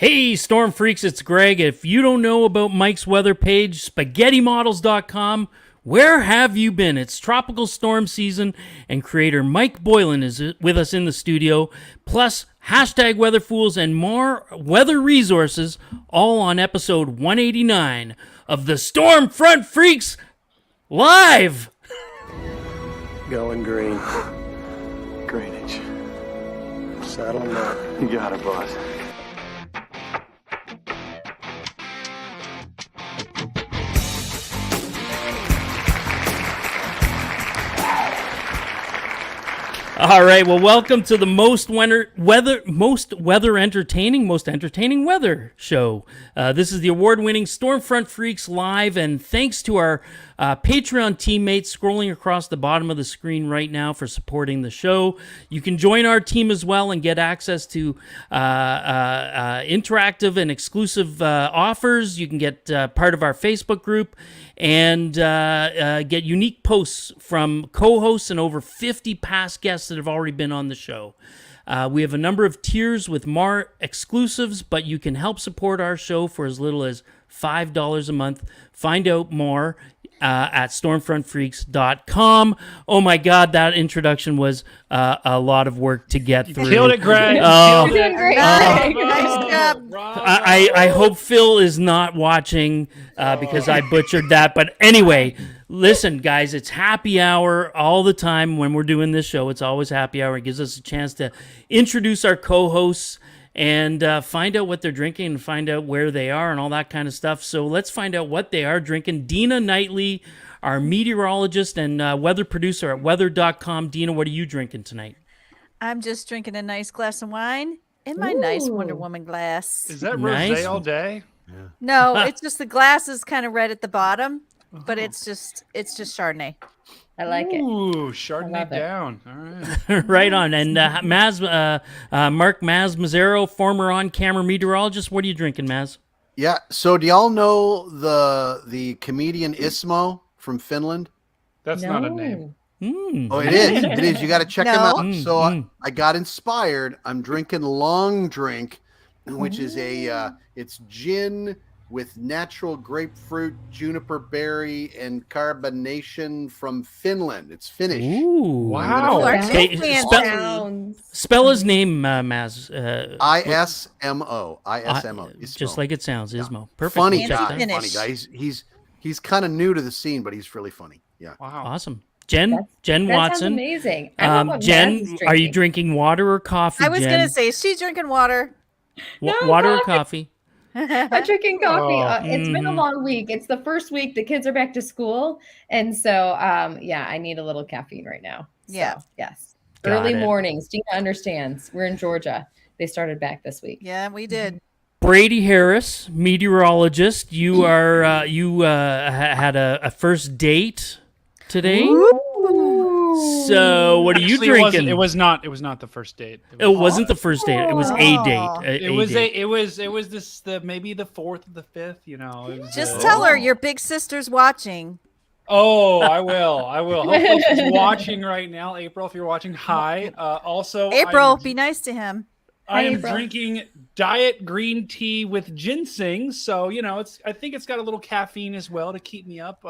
Hey, Storm Freaks, it's Greg. If you don't know about Mike's weather page, spaghettymodels.com, where have you been? It's tropical storm season, and creator Mike Boylan is with us in the studio, plus hashtag weatherfools and more weather resources, all on episode 189 of the Storm Front Freaks Live. Going green. Greenwich. Saddle them up. You got it, boss. All right, well, welcome to the most entertaining weather show. This is the award-winning Stormfront Freaks Live, and thanks to our Patreon teammates scrolling across the bottom of the screen right now for supporting the show. You can join our team as well and get access to interactive and exclusive offers. You can get part of our Facebook group and get unique posts from co-hosts and over 50 past guests that have already been on the show. We have a number of tiers with more exclusives, but you can help support our show for as little as $5 a month. Find out more at stormfrontfreaks.com. Oh my God, that introduction was a lot of work to get through. You killed it, Greg. You're doing great. Nice job. I hope Phil is not watching because I butchered that. But anyway, listen, guys, it's happy hour all the time when we're doing this show. It's always happy hour. It gives us a chance to introduce our co-hosts and find out what they're drinking and find out where they are and all that kind of stuff. So let's find out what they are drinking. Dina Knightley, our meteorologist and weather producer at weather.com. Dina, what are you drinking tonight? I'm just drinking a nice glass of wine in my nice Wonder Woman glass. Is that Nice. rosé all day? No, it's just the glass is kind of red at the bottom, but it's just Chardonnay. I like it. Ooh, I Chardonnay love it. down. All right. Right on. And Mark Maz Mazzaro, former on-camera meteorologist. What are you drinking, Maz? Yeah. So do y'all know the comedian Ismo from Finland? That's not a name. Oh, it is. It is. You got to check him out. Mm, So I got inspired. I'm drinking Long Drink, which is it's gin with natural grapefruit, juniper berry, and carbonation from Finland. It's Finnish. Ooh. Wow. Oh, That Okay, sounds Spell his name, Maz. ISMO. ISMO. Just like it sounds, Ismo. Perfect. Funny We'll check guy. that. Finnish. Funny guy. He's kind of new to the scene, but he's really funny. Yeah. Wow. Awesome. Jen that sounds Watson. amazing. I love what Maz Jen, is are you drinking. drinking water or coffee? I was Jen? going to say, is she drinking water? No, Water or coffee. coffee? I'm drinking coffee. Oh. It's been a long week. It's the first week the kids are back to school, and so I need a little caffeine right now. So, Yeah. yes. Got Early it. mornings. Dina understands. We're in Georgia. They started back this week. Yeah, we did. Brady Harris, meteorologist. You are had a first date today. So what are you Actually, drinking? It was not the first date. It wasn't the first date. It was a date. It was this maybe the fourth or the fifth. You know. It was, Just tell her your big sister's watching. Oh, I will. Hopefully she's watching right now. April, if you're watching, hi. Also, April, be nice to him. I am April. drinking diet green tea with ginseng, so I think it's got a little caffeine as well to keep me up.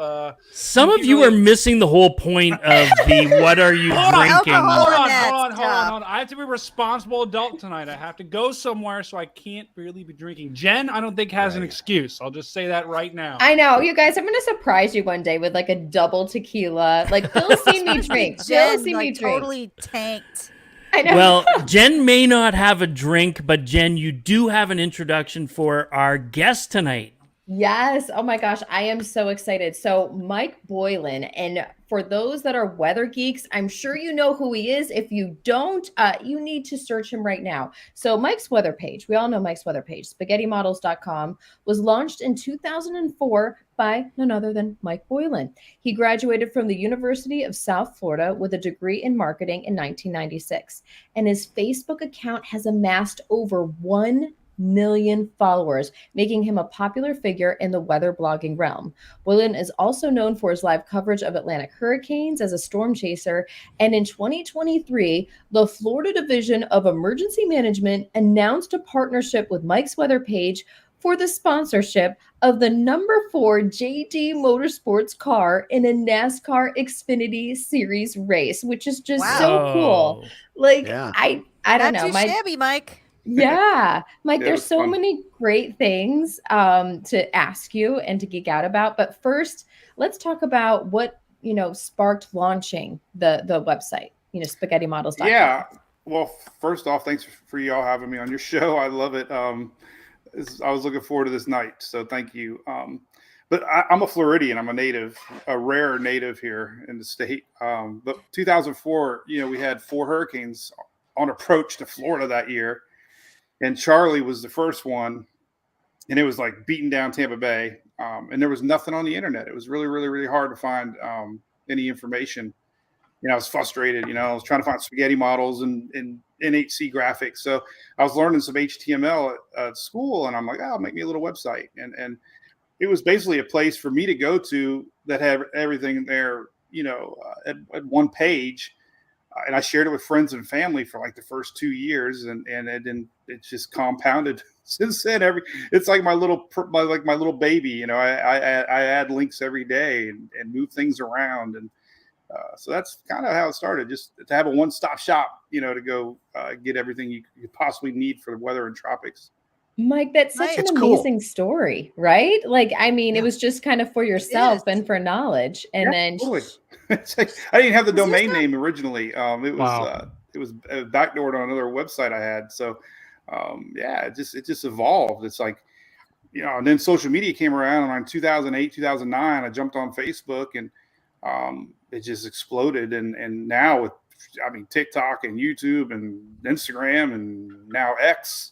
Some of you are missing the whole point of the what are you drinking? alcohol. Hold on. I have to be a responsible adult tonight. I have to go somewhere, so I can't really be drinking. Jen, I don't think has an excuse. I'll just say that right now. I know, you guys. I'm gonna surprise you one day with like a double tequila. Like Phil seen me drink. Phil Jen, seen me like, drink. totally tanked. I know. Well, Jen may not have a drink, but Jen, you do have an introduction for our guest tonight. Yes. Oh my gosh. I am so excited. So Mike Boylan, and for those that are weather geeks, I'm sure you know who he is. If you don't, you need to search him right now. So Mike's weather page, we all know Mike's weather page, spaghettymodels.com, was launched in 2004 by none other than Mike Boylan. He graduated from the University of South Florida with a degree in marketing in 1996. And his Facebook account has amassed over 1 million followers, making him a popular figure in the weather blogging realm. Boylan is also known for his live coverage of Atlantic hurricanes as a storm chaser. And in 2023, the Florida Division of Emergency Management announced a partnership with Mike's weather page for the sponsorship of the number 4 JD Motorsports car in a NASCAR Xfinity Series race, which is just so cool. Like, Yeah. I don't Not know. too shabby, Mike. Yeah, Mike, Yeah, it there's was so fun. many great things to ask you and to geek out about. But first, let's talk about what, sparked launching the website, spaghettymodels.com. Yeah. Well, first off, thanks for y'all having me on your show. I love it. I was looking forward to this night, so thank you. But I'm a Floridian. I'm a native, a rare native here in the state. But 2004, we had 4 hurricanes on approach to Florida that year, and Charlie was the first one, and it was like beating down Tampa Bay. And there was nothing on the internet. It was really, really, really hard to find any information. I was frustrated. I was trying to find spaghetti models and NHC graphics. So I was learning some HTML at school, and I'm like, oh, make me a little website. And it was basically a place for me to go to that had everything there, at one page. And I shared it with friends and family for like the first 2 years, and it's just compounded since then. It's like my little baby. I add links every day and move things around, and so that's kind of how it started. Just to have a one-stop shop, to go get everything you could possibly need for the weather and tropics. Mike, that's such an amazing story, right? Like, I mean, it was just kind of for yourself and for knowledge, and then totally. It's like, I didn't have the domain name originally. It was backdoored on another website I had. So it just evolved. It's like, and then social media came around around 2008, 2009. I jumped on Facebook, and it just exploded. And now with, TikTok and YouTube and Instagram and now X.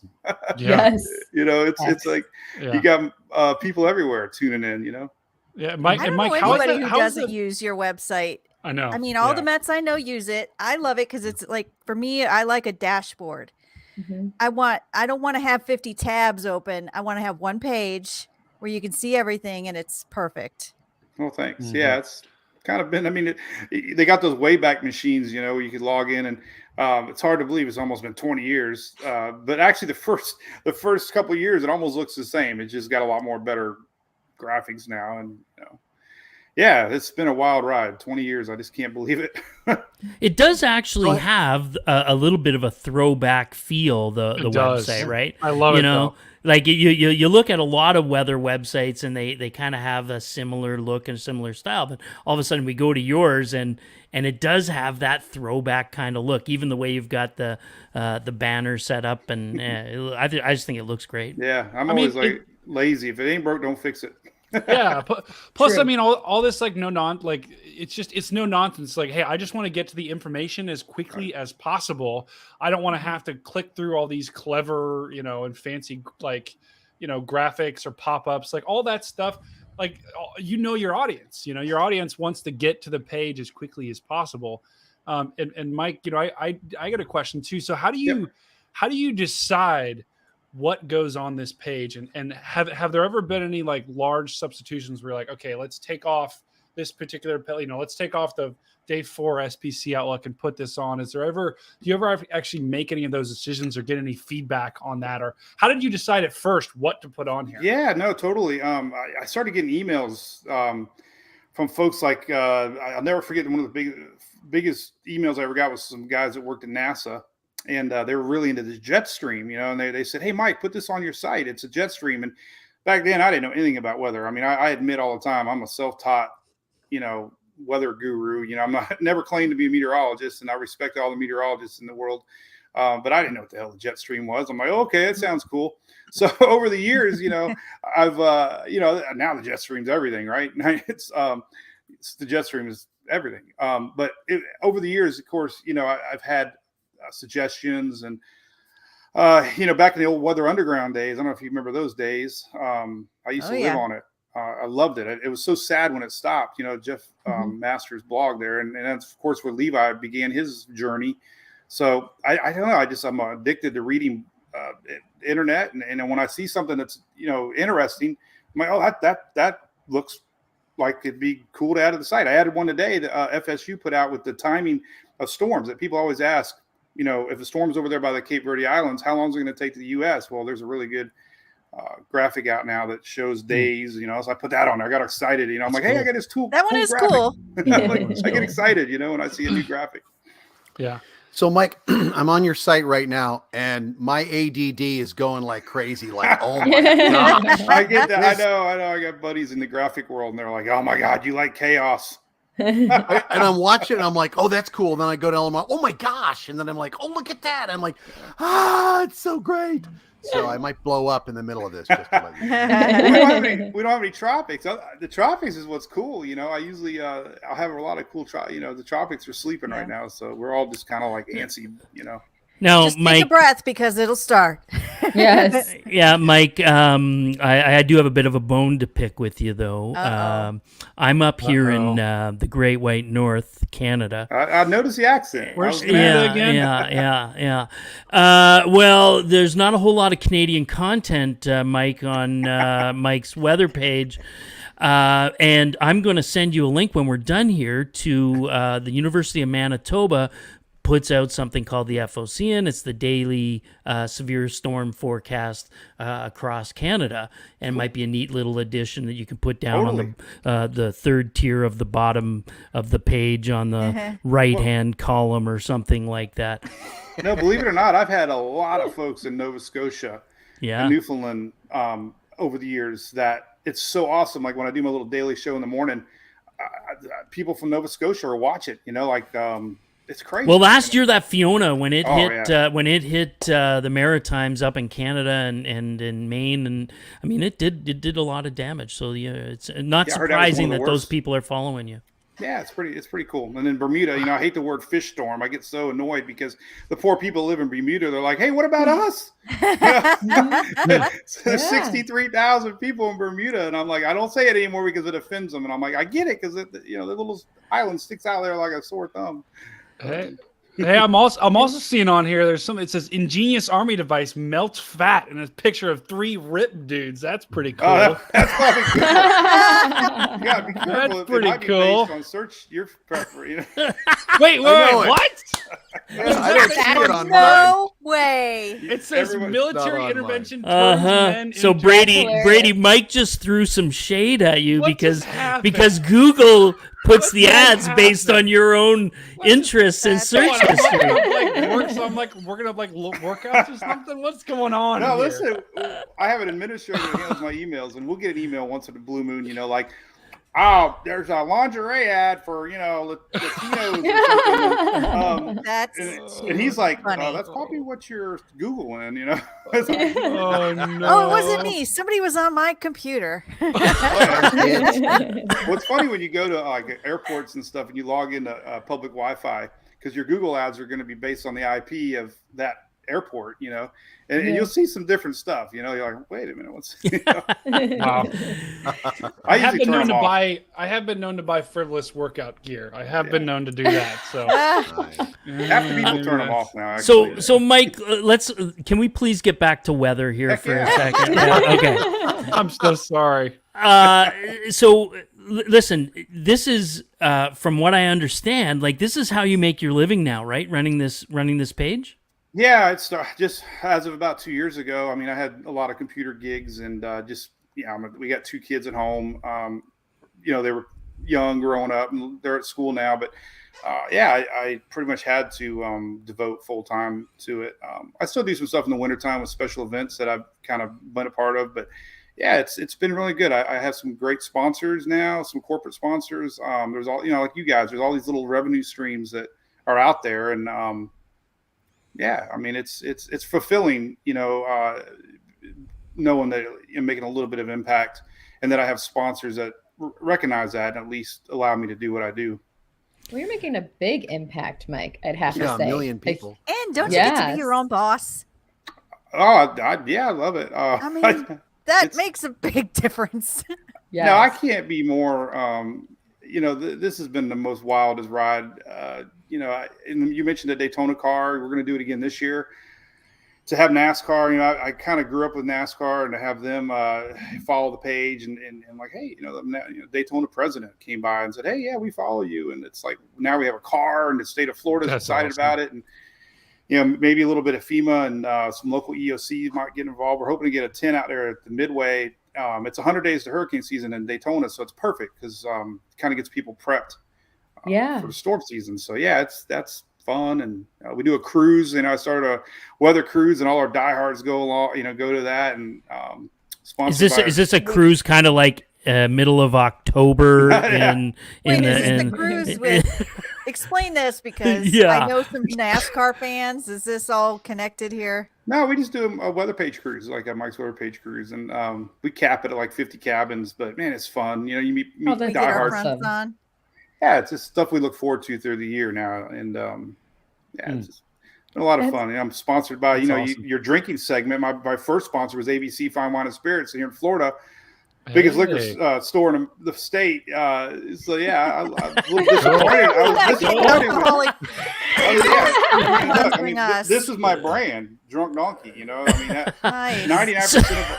Yes. It's like you got people everywhere tuning in. Yeah, Mike. I don't Mike, know anybody who doesn't use your website. I know. I mean, all the Mets I know use it. I love it because it's like, for me, I like a dashboard. Mm-hmm. I don't want to have 50 tabs open. I want to have one page where you can see everything, and it's perfect. Well, thanks. Mm-hmm. Yeah, it's kind of been. They got those Wayback Machines, where you could log in, and it's hard to believe it's almost been 20 years. But actually, the first couple of years, it almost looks the same. It just got a lot more better graphics now, and it's been a wild ride. 20 years, I just can't believe it. It does actually have a little bit of a throwback feel, the website, right? I love it. Though. Like you look at a lot of weather websites, and they kind of have a similar look and a similar style, but all of a sudden we go to yours, and it does have that throwback kind of look. Even the way you've got the banner set up, and I just think it looks great. Yeah, I'm always lazy. If it ain't broke, don't fix it. Yeah. Plus, True. I mean, all this it's no nonsense. Like, hey, I just want to get to the information as quickly as possible. I don't want to have to click through all these clever, and fancy graphics or pop-ups, like all that stuff. Like, your audience. Your audience wants to get to the page as quickly as possible. And Mike, I got a question too. So how do you decide what goes on this page, and have there ever been any like large substitutions where you're like, okay, let's take off this particular, let's take off the day 4 SPC outlook and put this on? Do you ever actually make any of those decisions or get any feedback on that? Or how did you decide at first what to put on here? Yeah, no, totally. I started getting emails from folks like, I'll never forget, one of the biggest emails I ever got was some guys that worked at NASA. And they were really into the jet stream, and they said, hey, Mike, put this on your site. It's a jet stream. And back then I didn't know anything about weather. I admit all the time, I'm a self-taught, weather guru. I'm never claimed to be a meteorologist, and I respect all the meteorologists in the world. But I didn't know what the hell the jet stream was. I'm like, okay, that sounds cool. So over the years, I've, now the jet stream's everything, right? It's the jet stream is everything. But over the years, of course, I've had suggestions, and back in the old Weather Underground days, I don't know if you remember those days. I used to live on it. I loved it. It was so sad when it stopped. Jeff Masters' blog there, and that's of course where Levi began his journey. So I don't know. I'm addicted to reading internet, and when I see something that's interesting, I'm like, oh, that looks like it'd be cool to add to the site. I added one today that FSU put out with the timing of storms that people always ask. If the storm's over there by the Cape Verde Islands, how long is it going to take to the U.S.? Well, there's a really good graphic out now that shows days. So I put that on there. I got excited. I'm like, hey, I got this tool. That one is graphic. cool. I get excited, when I see a new graphic. Yeah. So, Mike, I'm on your site right now, and my ADD is going like crazy. Like, oh my god! I get that. I know. I got buddies in the graphic world, and they're like, "Oh my god, you like chaos." And I'm watching, and I'm like, oh, that's cool. And then I go down, I'm like, oh my gosh. And then I'm like, oh, look at that. I'm like, it's so great. So I might blow up in the middle of this. Just to let you know. we don't have any tropics. The tropics is what's cool. I usually I'll have a lot of cool. The tropics are sleeping right now, so we're all just kind of like antsy. Now, Just Mike, take a breath because it'll start. Yes. yeah, Mike, I do have a bit of a bone to pick with you, though. I'm up here in the Great White North, Canada. I noticed the accent. Where's Canada again? Yeah. Well, there's not a whole lot of Canadian content, Mike, on Mike's weather page. And I'm going to send you a link when we're done here to the University of Manitoba puts out something called the FOCN. It's the daily severe storm forecast across Canada, and might be a neat little addition that you can put down on the third tier of the bottom of the page on the right-hand column or something like that. No, believe it or not, I've had a lot of folks in Nova Scotia and Newfoundland over the years that it's so awesome. Like when I do my little daily show in the morning, people from Nova Scotia are watching, it's crazy. Well, last year that Fiona, when it hit the Maritimes up in Canada and in Maine, and I mean it did a lot of damage. So it's not surprising that those people are following you. Yeah, it's pretty cool. And then Bermuda, I hate the word fish storm. I get so annoyed because the poor people live in Bermuda. They're like, hey, what about us? There's 63,000 people in Bermuda, and I'm like, I don't say it anymore because it offends them. And I'm like, I get it because the little island sticks out there like a sore thumb. Hey, I'm also seeing on here. There's something. It says ingenious army device melts fat, and a picture of 3 ripped dudes. That's pretty cool. That's probably cool. You gotta be careful. That's pretty it might be cool. based on search your preference. Wait, what? I don't see it on mine. No way. It says military not intervention towards men. So in Brady, Mike just threw some shade at you What just happened? because Google puts the ads based on your own interests and search history. So I'm like working up like workouts or something. What's going on? No, here? listen. I have an administrator that handles my emails, and we'll get an email once in a blue moon. Like, oh, there's a lingerie ad for Latinos or something. That's and he's like, funny. oh, that's probably what you're Googling. Oh no! Oh, it wasn't me. Somebody was on my computer. What's funny when you go to like airports and stuff and you log into public Wi-Fi, because your Google ads are going to be based on the IP of that airport, and you'll see some different stuff. You're like, wait a minute, what's? Wow. I have been known to buy frivolous workout gear. I have been known to do that. So after people turn them off now. Actually. So Mike, can we please get back to weather here for a second? Okay. I'm so sorry. So listen, this is from what I understand, like this is how you make your living now, right? Running this page. Yeah, it's just as of about 2 years ago. I mean, I had a lot of computer gigs, and we got 2 kids at home. They were young, growing up, and they're at school now. But I pretty much had to devote full time to it. I still do some stuff in the wintertime with special events that I've kind of been a part of. But yeah, it's been really good. I have some great sponsors now, some corporate sponsors. There's all like you guys. There's all these little revenue streams that are out there, and yeah, I mean, it's fulfilling, knowing that I'm making a little bit of impact, and that I have sponsors that recognize that and at least allow me to do what I do. Well, you're making a big impact, Mike. I'd have to say. 1 million people. And don't you get to be your own boss? Oh, I love it. I mean, that makes a big difference. Yes. No, I can't be more. This has been the most wildest ride. And you mentioned the Daytona car. We're going to do it again this year. to have NASCAR, I kind of grew up with NASCAR, and to have them follow the page and like, hey, the Daytona president came by and said, hey, yeah, we follow you. And it's like, now we have a car, and the state of Florida's excited about it. And, maybe a little bit of FEMA and some local EOCs might get involved. We're hoping to get a tent out there at the Midway. It's 100 days to hurricane season in Daytona, so it's perfect because it kind of gets people prepped for the storm season. So yeah, that's fun. And we do a cruise. I started a weather cruise, and all our diehards go along, go to that. And is this a cruise kind of like middle of October? Wait, is this the cruise with? Explain this, because I know some NASCAR fans. Is this all connected here? No, we just do a weather page cruise, like a Mike's weather page cruise, and we cap it at like 50 cabins. But man, it's fun. You meet diehards. On. Yeah, it's just stuff we look forward to through the year now, and it's just been a lot of fun. I'm sponsored by awesome. Your drinking segment. My first sponsor was ABC Fine Wine and Spirits here in Florida. Biggest liquor store in the state. So yeah, I'm a little disappointed. This is my brand, Drunk Donkey. 99% of.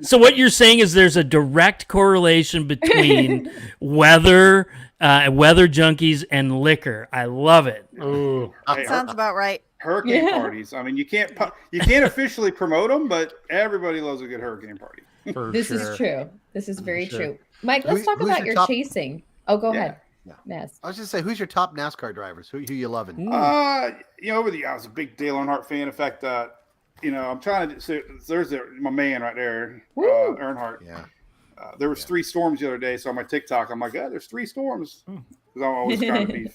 So what you're saying is there's a direct correlation between weather junkies and liquor. I love it. Ooh, sounds about right. Hurricane parties. You can't officially promote them, but everybody loves a good hurricane party. This is true. This is very true. Mike, let's talk about your chasing. Oh, go ahead. Yeah. Yes. I was just say, who's your top NASCAR drivers? Who you loving? Over the years, I was a big Dale Earnhardt fan. In fact, I'm trying to. So there's my man right there, Earnhardt. Yeah. There was 3 storms the other day, so on my TikTok, I'm like, there's 3 storms. Because I'm always trying to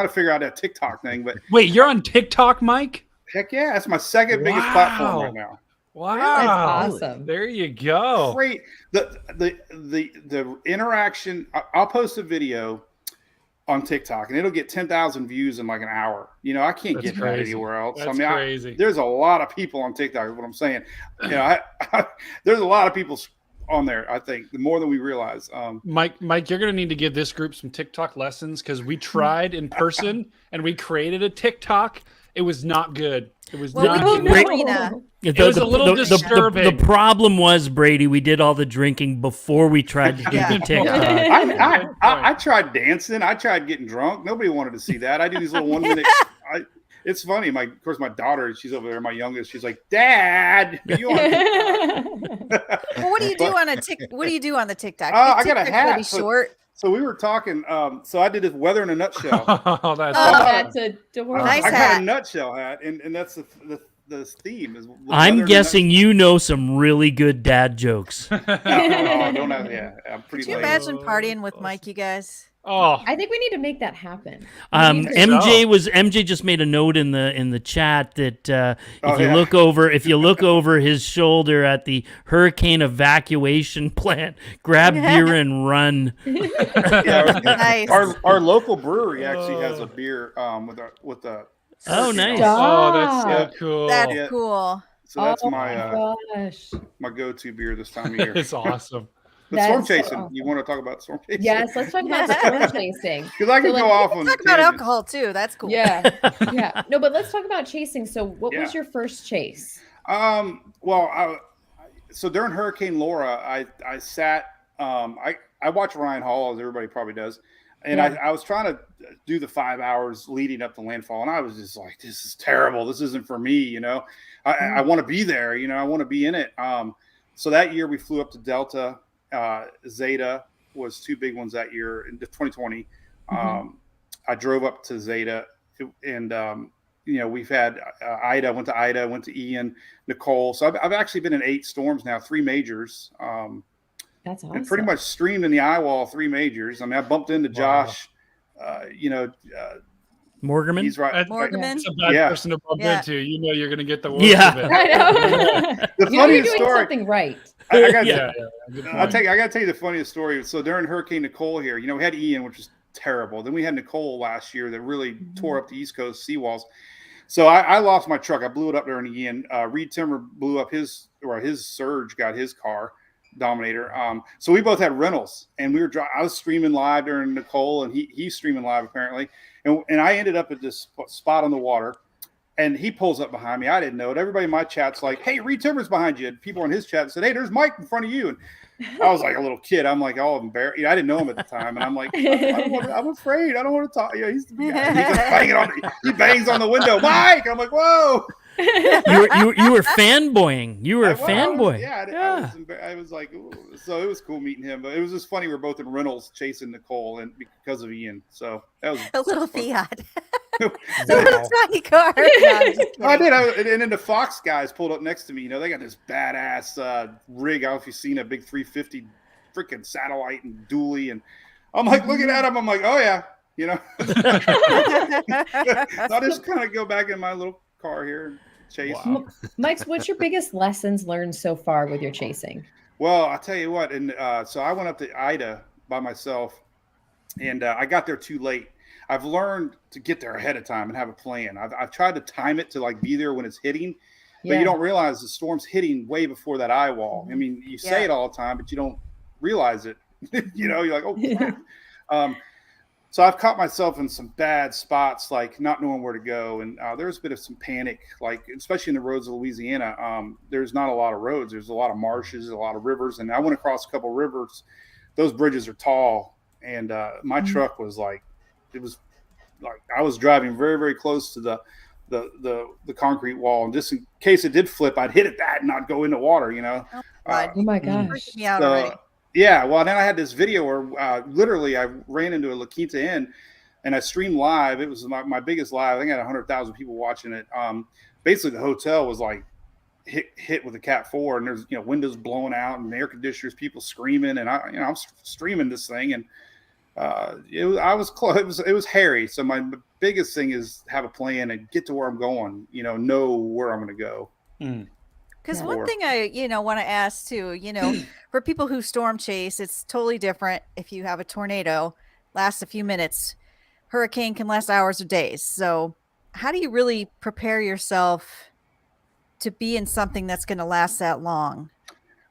figure out that TikTok thing. But wait, you're on TikTok, Mike? Heck yeah, that's my second biggest platform right now. Wow, that's awesome. There you go. Great. The interaction. I'll post a video on TikTok, and it'll get 10,000 views in like an hour. I can't get that anywhere else. That's crazy. There's a lot of people on TikTok. Is what I'm saying. There's a lot of people on there. I think more than we realize. Mike, you're going to need to give this group some TikTok lessons, because we tried in person and we created a TikTok. It was not good. It was not good. It was a little disturbing. The problem was, Brady, we did all the drinking before we tried to do the TikTok. I tried dancing. I tried getting drunk. Nobody wanted to see that. I do these little 1 minute. It's funny. Of course, my daughter, she's over there. My youngest, she's like, "Dad, you want?" Well, what do you do on the TikTok? I got a hat. Really short. So we were talking. So I did this weather in a nutshell. That's adorable. Nice I hat. got a nutshell hat, and that's the theme. Is I'm guessing you know some really good dad jokes. I'm pretty. Could you imagine partying with Mike, you guys? Oh, I think we need to make that happen. MJ just made a note in the chat that if you look over his shoulder at the hurricane evacuation plant, grab beer and run. Nice. Our local brewery actually has a beer with a. Oh, nice. Oh, that's so cool. That's cool. So that's my go-to beer this time of year. It's awesome. But storm chasing. Awesome. You want to talk about storm chasing? Yes, let's talk about storm chasing. Because I can go off on. Talk about alcohol too. That's cool. Yeah. No, but let's talk about chasing. So, what was your first chase? So during Hurricane Laura, I sat. I watch Ryan Hall, as everybody probably does, and I was trying to do the 5 hours leading up to landfall, and I was just like, "This is terrible. This isn't for me." I want to be there. I want to be in it. So that year we flew up to Delta. Zeta was 2 big ones that year in 2020. I drove up to Zeta, and we've had Ida, went to Ian, Nicole. So I've actually been in 8 storms now, 3 majors. That's awesome. And pretty much streamed in the eye wall 3 majors. I bumped into Josh. Morgerman. He's right. Morgerman. That's a bad person to bump into. You're going to get the worst of it. I know. The funniest doing story. Something right. I got to tell you the funniest story. So during Hurricane Nicole here, we had Ian, which was terrible. Then we had Nicole last year that really tore up the East Coast seawalls. So I lost my truck. I blew it up during Ian. Reed Timmer blew up his Surge got his car, Dominator. So we both had rentals, and I was streaming live during Nicole, and he's streaming live apparently. And I ended up at this spot on the water. And he pulls up behind me. I didn't know it. Everybody in my chat's like, "Hey, Reed Timmer's behind you." And people on his chat said, "Hey, there's Mike in front of you." And I was like a little kid. I'm like all embarrassed. I didn't know him at the time, and I'm like, I'm afraid. I don't want to talk. He's the guy. He's just banging on. He bangs on the window. Mike. I'm like, whoa. You were fanboying. You were a fanboy. I was like, ooh. So it was cool meeting him. But it was just funny. We're both in Reynolds chasing Nicole, and because of Ian. So that was a little Fiat. Wow. Little tiny car. No, I did. And then the Fox guys pulled up next to me. They got this badass rig. I don't know if you've seen a big 350 freaking satellite and dually. And I'm like looking at him. I'm like, oh yeah, I'll just kind of go back in my little car here and chase. Wow. Mike's, what's your biggest lessons learned so far with your chasing? Well, I'll tell you what. And so I went up to Ida by myself, and I got there too late. I've learned to get there ahead of time and have a plan. I've tried to time it to like be there when it's hitting, but you don't realize the storm's hitting way before that eye wall. I mean, you say it all the time, but you don't realize it. You're like, oh. So I've caught myself in some bad spots, like not knowing where to go. And there's a bit of some panic, like especially in the roads of Louisiana. There's not a lot of roads. There's a lot of marshes, a lot of rivers. And I went across a couple of rivers. Those bridges are tall. And my truck was like, it was like I was driving very, very close to the concrete wall. And just in case it did flip, I'd hit that and I'd go in the water, Oh my gosh. Me out already. Yeah, well, then I had this video where literally I ran into a La Quinta Inn and I streamed live. It was my biggest live. I think I had 100,000 people watching it. Basically, the hotel was like hit with a Cat 4, and there's windows blowing out and air conditioners, people screaming, and I'm streaming this thing, and it was close. It was hairy. So my biggest thing is have a plan and get to where I'm going. Know where I'm going to go. Because one thing I, want to ask too, for people who storm chase, it's totally different. If you have a tornado, lasts a few minutes, hurricane can last hours or days. So how do you really prepare yourself to be in something that's going to last that long?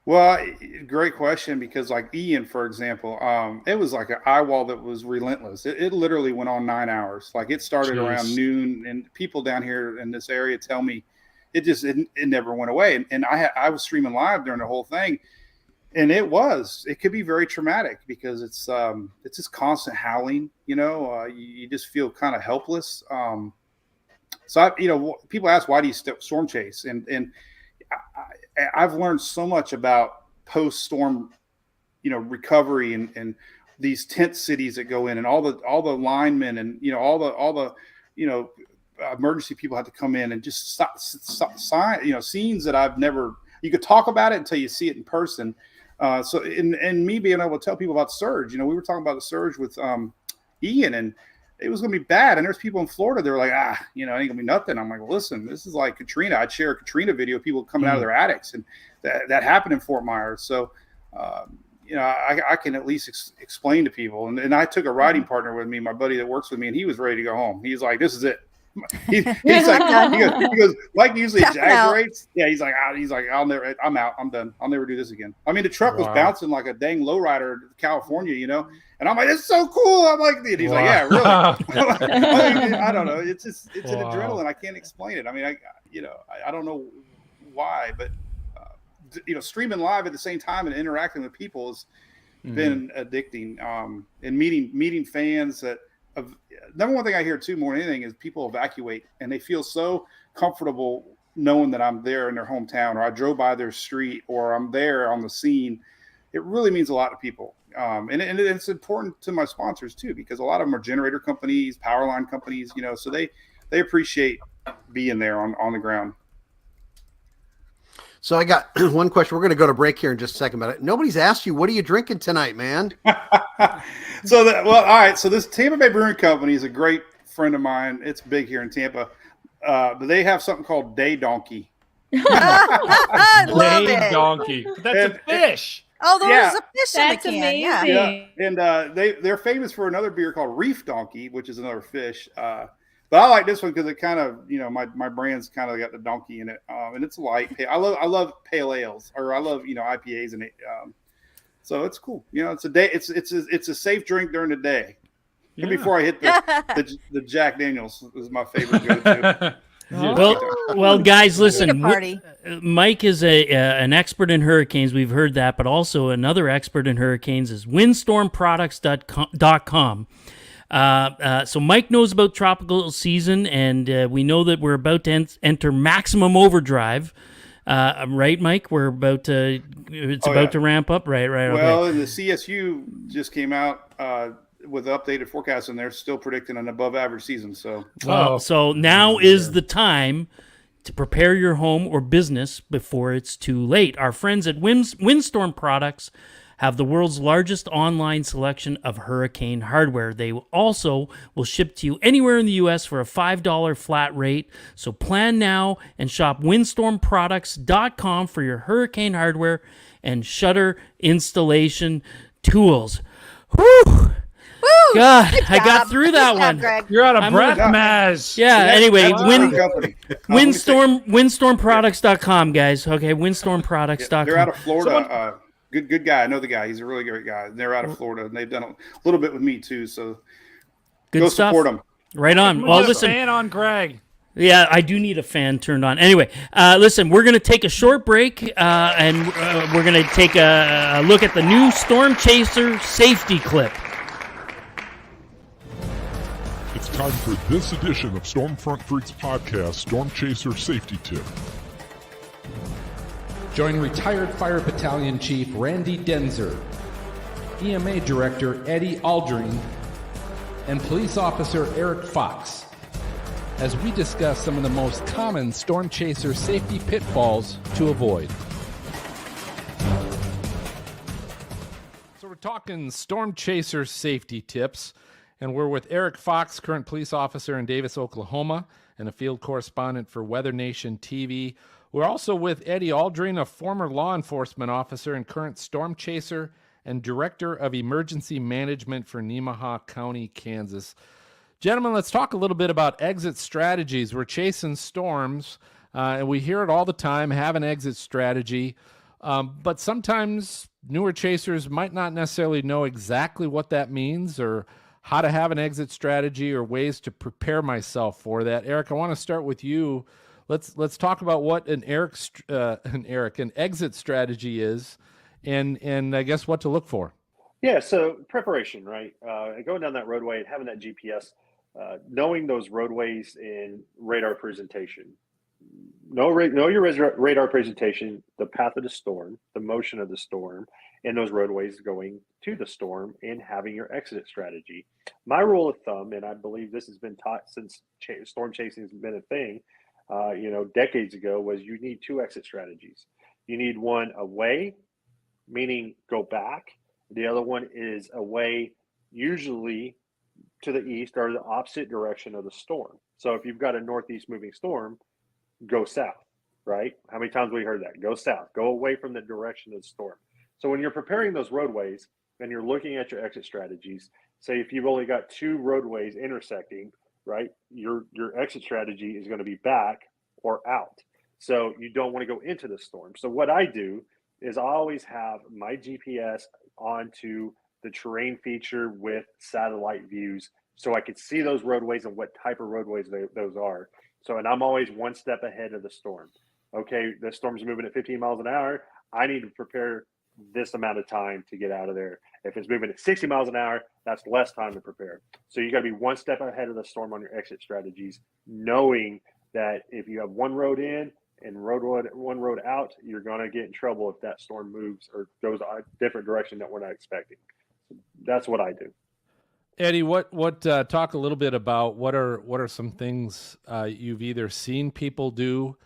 Well, great question, because like Ian, for example, it was like an eye wall that was relentless. It literally went on 9 hours. Like it started around noon, and people down here in this area tell me it never went away. And I was streaming live during the whole thing, and it could be very traumatic because it's just constant howling. You just feel kind of helpless. So people ask, why do you storm chase? And I've learned so much about post-storm, recovery and these tent cities that go in, and all the linemen and all the emergency people have to come in and just scenes that I've never. You could talk about it until you see it in person. So me being able to tell people about the surge. We were talking about the surge with Ian, and it was going to be bad. And there's people in Florida. They're like, it ain't going to be nothing. I'm like, well, listen, this is like Katrina. I'd share a Katrina video of people coming out of their attics, and that happened in Fort Myers. So, I can at least explain to people. And I took a riding partner with me, my buddy that works with me, and he was ready to go home. He's like, this is it. He's like, he goes, Mike usually exaggerates. Yeah, he's like, I'm out. I'm done. I'll never do this again. I mean, the truck was bouncing like a dang lowrider to California, and I'm like, it's so cool. I'm like, he's like, yeah, really. I don't know. It's an adrenaline. I can't explain it. I mean, I don't know why, but streaming live at the same time and interacting with people has been addicting. And meeting fans that. Number one thing I hear too more than anything is people evacuate, and they feel so comfortable knowing that I'm there in their hometown, or I drove by their street, or I'm there on the scene. It really means a lot to people. And it's important to my sponsors too, because a lot of them are generator companies, power line companies, so they appreciate being there on the ground. So I got one question. We're going to go to break here in just a second, but nobody's asked you, what are you drinking tonight, man? All right. So this Tampa Bay Brewing Company is a great friend of mine. It's big here in Tampa. But they have something called Day Donkey. I love Day it. Donkey. That's a fish. Oh, there's a fish in the That's can. amazing. Yeah. And they're famous for another beer called Reef Donkey, which is another fish. But I like this one because it kind of, my brand's kind of got the donkey in it, and it's light. I love pale ales, or I love IPAs in it. So it's cool. It's a day. It's a safe drink during the day. Yeah. Before I hit the Jack Daniels is my favorite go-to. Well, guys, listen. party. Mike is an expert in hurricanes. We've heard that, but also another expert in hurricanes is windstormproducts.com. So Mike knows about tropical season, and we know that we're about to enter maximum overdrive. Right, Mike? We're about to. It's about to ramp up. Right. Well, Okay. and the CSU just came out with updated forecast, and they're still predicting an above-average season. So, So now is the time to prepare your home or business before it's too late. Our friends at Windstorm Products have the world's largest online selection of hurricane hardware. They also will ship to you anywhere in the U.S. for a $5 flat rate. So plan now and shop windstormproducts.com for your hurricane hardware and shutter installation tools. Whew! God, I got through that one. Greg. You're out of breath, gonna- Maz. Yeah, anyway, company. windstormproducts.com, guys. Okay, windstormproducts.com. They're out of Florida. Good guy. I know the guy. He's a really great guy. They're out of Florida, and they've done a little bit with me too. So Good go stuff. support them. Right on. Well, listen. Fan on Greg. Yeah, I do need a fan turned on. Anyway, listen, we're going to take a short break, and we're going to take a look at the new Storm Chaser safety clip. It's time for this edition of Stormfront Freaks podcast, Storm Chaser Safety Tip. Join retired Fire Battalion Chief Randy Denzer, EMA Director Eddie Aldring, and Police Officer Eric Fox as we discuss some of the most common Storm Chaser safety pitfalls to avoid. So we're talking Storm Chaser safety tips, and we're with Eric Fox, current police officer in Davis, Oklahoma, and a field correspondent for Weather Nation TV. We're also with Eddie Aldring, a former law enforcement officer and current storm chaser and director of emergency management for Nemaha County, Kansas. Gentlemen, let's talk a little bit about exit strategies. We're chasing storms, and we hear it all the time, have an exit strategy. But sometimes newer chasers might not necessarily know exactly what that means or how to have an exit strategy or ways to prepare myself for that. Eric, I want to start with you. Let's talk about what an exit strategy is, and I guess what to look for. Yeah, so preparation, right? Going down that roadway and having that GPS, knowing those roadways in radar presentation. Know your radar presentation, the path of the storm, the motion of the storm, and those roadways going to the storm, and having your exit strategy. My rule of thumb, and I believe this has been taught since storm chasing has been a thing, decades ago, was you need two exit strategies. You need one away, meaning go back. The other one is away, usually to the east or the opposite direction of the storm. So if you've got a northeast moving storm, go south, right? How many times have we heard that? Go south, go away from the direction of the storm. So when you're preparing those roadways and you're looking at your exit strategies, say if you've only got two roadways intersecting, right, your exit strategy is going to be back or out. So you don't want to go into the storm. So what I do is I always have my GPS onto the terrain feature with satellite views, so I could see those roadways and what type of roadways those are. So, and I'm always one step ahead of the storm. Okay, the storm's moving at 15 miles an hour. I need to prepare this amount of time to get out of there. If it's moving at 60 miles an hour, that's less time to prepare. So you got to be one step ahead of the storm on your exit strategies, knowing that if you have one road in and one road out, you're going to get in trouble if that storm moves or goes a different direction that we're not expecting. So that's what I do. Eddie, what talk a little bit about what are some things you've either seen people do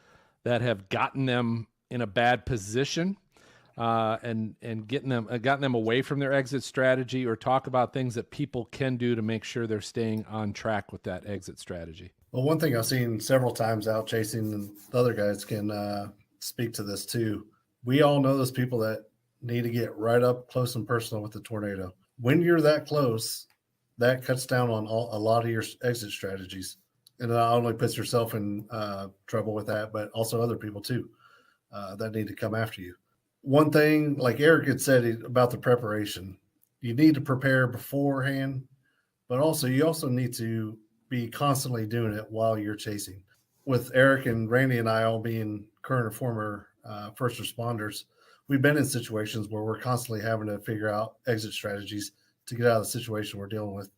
that have gotten them in a bad position and gotten them away from their exit strategy, or talk about things that people can do to make sure they're staying on track with that exit strategy. Well, one thing I've seen several times out chasing, and the other guys can speak to this too. We all know those people that need to get right up close and personal with the tornado. When you're that close, that cuts down on a lot of your exit strategies. And not only puts yourself in trouble with that, but also other people too that need to come after you. One thing, like Eric had said about the preparation, you need to prepare beforehand, but also you also need to be constantly doing it while you're chasing. with Eric and Randy and I all being current or former first responders, we've been in situations where we're constantly having to figure out exit strategies to get out of the situation we're dealing with,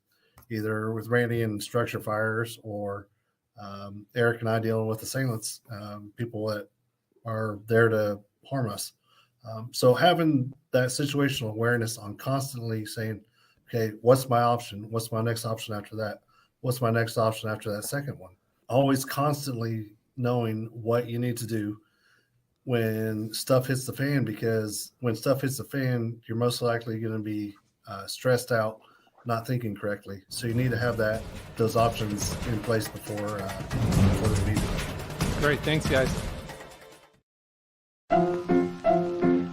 either with Randy and structure fires or Eric and I dealing with assailants, people that are there to harm us. So having that situational awareness on constantly saying, okay, what's my option? What's my next option after that? What's my next option after that second one? Always constantly knowing what you need to do when stuff hits the fan, because when stuff hits the fan, you're most likely going to be stressed out, not thinking correctly. So you need to have those options in place before they're needed. Great. Thanks, guys.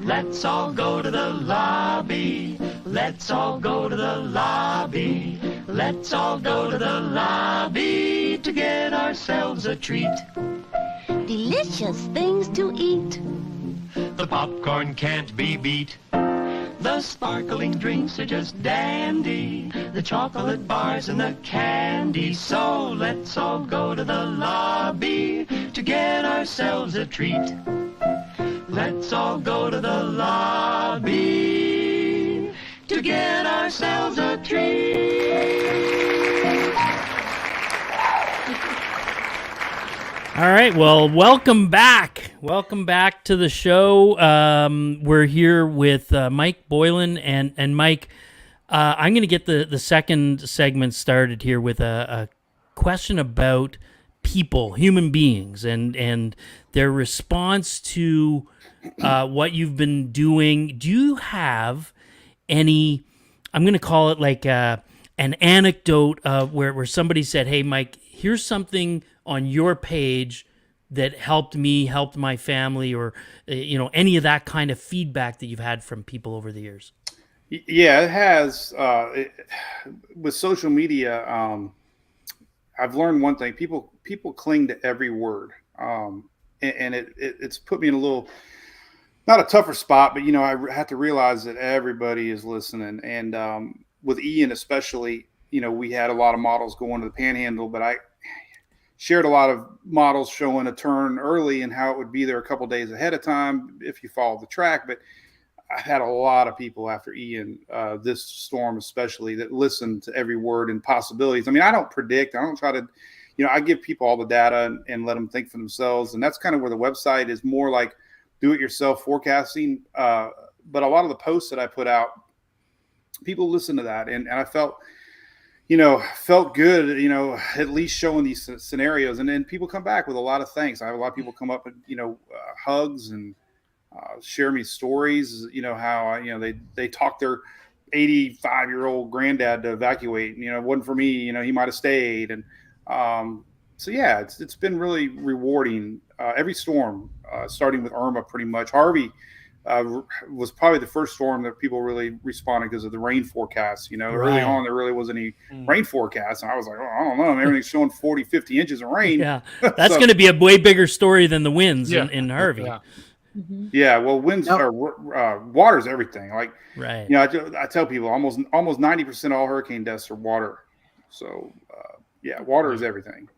Let's all go to the lobby. Let's all go to the lobby. Let's all go to the lobby to get ourselves a treat. Delicious things to eat. The popcorn can't be beat. The sparkling drinks are just dandy. The chocolate bars and the candy. So let's all go to the lobby to get ourselves a treat. Let's all go to the lobby to get ourselves a treat. All right, well, welcome back. Welcome back to the show. We're here with Mike Boylan. And Mike, I'm going to get the second segment started here with a question about people, human beings, and their response to what you've been doing. Do you have any, I'm going to call it like an anecdote where somebody said, hey, Mike, here's something on your page that helped me, helped my family, or any of that kind of feedback that you've had from people over the years? Yeah, it has. With social media, I've learned one thing: people cling to every word, and it's put me in a little, not a tougher spot, but I have to realize that everybody is listening. And with Ian especially, we had a lot of models going to the Panhandle, but I shared a lot of models showing a turn early and how it would be there a couple days ahead of time if you follow the track. But I've had a lot of people after Ian, this storm especially, that listen to every word and possibilities. I mean, I don't predict. I don't try to, I give people all the data and let them think for themselves. And that's kind of where the website is more like do-it-yourself forecasting. But a lot of the posts that I put out, people listen to that. And I felt good, at least showing these scenarios. And then people come back with a lot of thanks. I have a lot of people come up and, hugs and share me stories, how, they talked their 85-year-old granddad to evacuate. It wasn't for me, he might've stayed. And so, yeah, it's been really rewarding. Every storm, starting with Irma, pretty much. Harvey was probably the first storm that people really responded because of the rain forecast. Early on, there really wasn't any rain forecast. And I was like, I don't know. Everything's showing 40, 50 inches of rain. Yeah, that's going to be a way bigger story than the winds in Harvey. Yeah. Yeah, well, winds are water's everything. Like, right. I tell people almost 90% of all hurricane deaths are water. So, water is everything.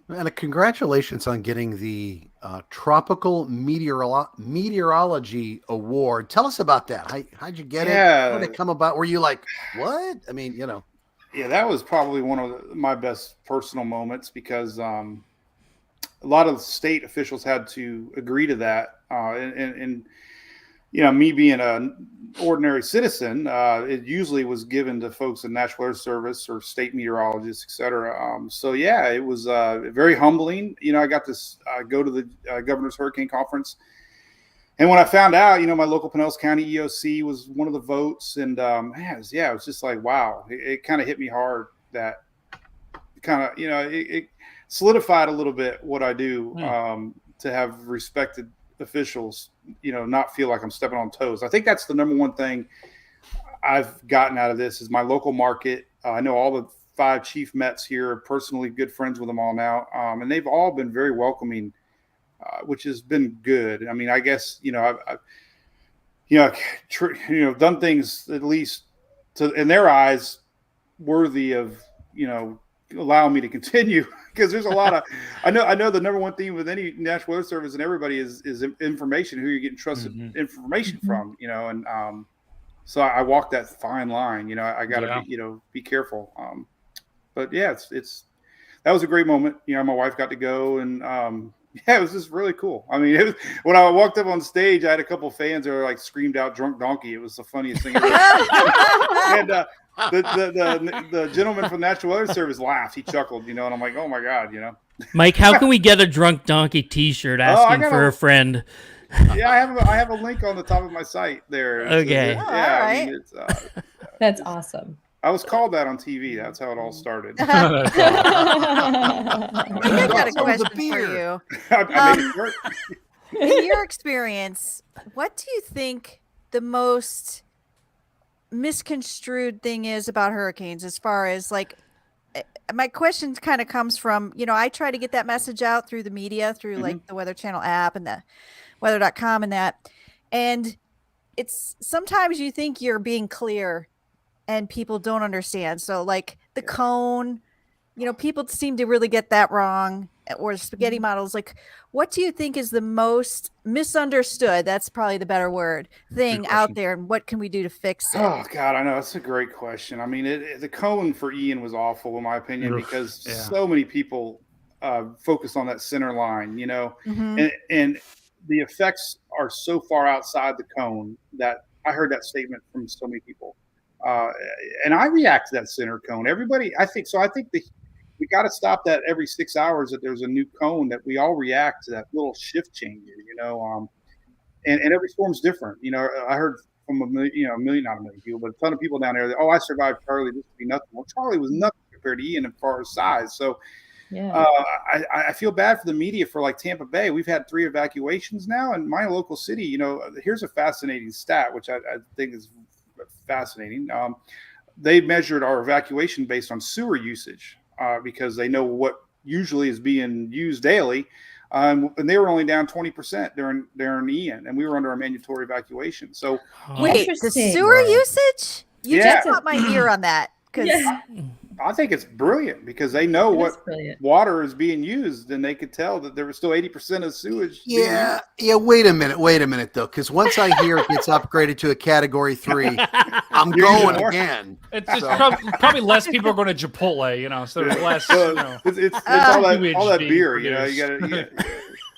And congratulations on getting the Tropical Meteorology Award. Tell us about that. How'd you get it? How did it come about? Were you like, what? I mean, Yeah, that was probably one of my best personal moments because a lot of state officials had to agree to that. And me being an ordinary citizen, it usually was given to folks in National Weather Service or state meteorologists, et cetera. So, yeah, it was very humbling. I got to go to the Governor's Hurricane Conference. And when I found out, my local Pinellas County EOC was one of the votes. And, it was just like, wow, it kind of hit me hard that kind of, it solidified a little bit what I do to have respected officials, not feel like I'm stepping on toes. I think that's the number one thing I've gotten out of this is my local market. I know all the 5 chief Mets here, personally good friends with them all now. And they've all been very welcoming, which has been good. I mean, I guess, I've done things at least in their eyes worthy of, allowing me to continue because there's a lot of I know the number one theme with any National Weather Service and everybody is information, who you're getting trusted information from, and so I walk that fine line. I got to be careful. But yeah, it's that was a great moment. My wife got to go, and it was just really cool. I mean, when I walked up on stage, I had a couple of fans that were like screamed out "drunk donkey." It was the funniest thing ever. And the gentleman from the National Weather Service laughed. He chuckled, and I'm like, oh my God, Mike, how can we get a drunk donkey T-shirt asking for a friend? Yeah, I have a link on the top of my site there. Okay. All right. I mean, That's awesome. I was called that on TV. That's how it all started. I got a question for you. I made it work. In your experience, what do you think the most misconstrued thing is about hurricanes, as far as like, my question kind of comes from, I try to get that message out through the media, through like the Weather Channel app and the weather.com and that. And it's sometimes you think you're being clear and people don't understand. So like the cone, people seem to really get that wrong, or spaghetti models. Like, what do you think is the most misunderstood, that's probably the better word, thing out there, and what can we do to fix it? Oh God, I know, that's a great question. I mean, the cone for Ian was awful in my opinion, because so many people focused on that center line, and the effects are so far outside the cone that I heard that statement from so many people. And I react to that center cone. Everybody, I think we got to stop that every 6 hours that there's a new cone, that we all react to that little shift change, and every storm's different. I heard from a million, not a million people, but a ton of people down there that, I survived Charlie, this would be nothing. Well, Charlie was nothing compared to Ian as far as size. So I feel bad for the media for like Tampa Bay. We've had 3 evacuations now, and my local city, here's a fascinating stat, which I think is fascinating. They measured our evacuation based on sewer usage, because they know what usually is being used daily. And they were only down 20% during Ian, and we were under a mandatory evacuation. So wait, the sewer usage? You just got my ear on that, because I think it's brilliant, because they know what water is being used, and they could tell that there was still 80% of sewage. Yeah. Wait a minute though, because once I hear it gets upgraded to a Category 3, I'm going again. It's probably less people are going to Chipotle, so there's less. It's all that beer, you got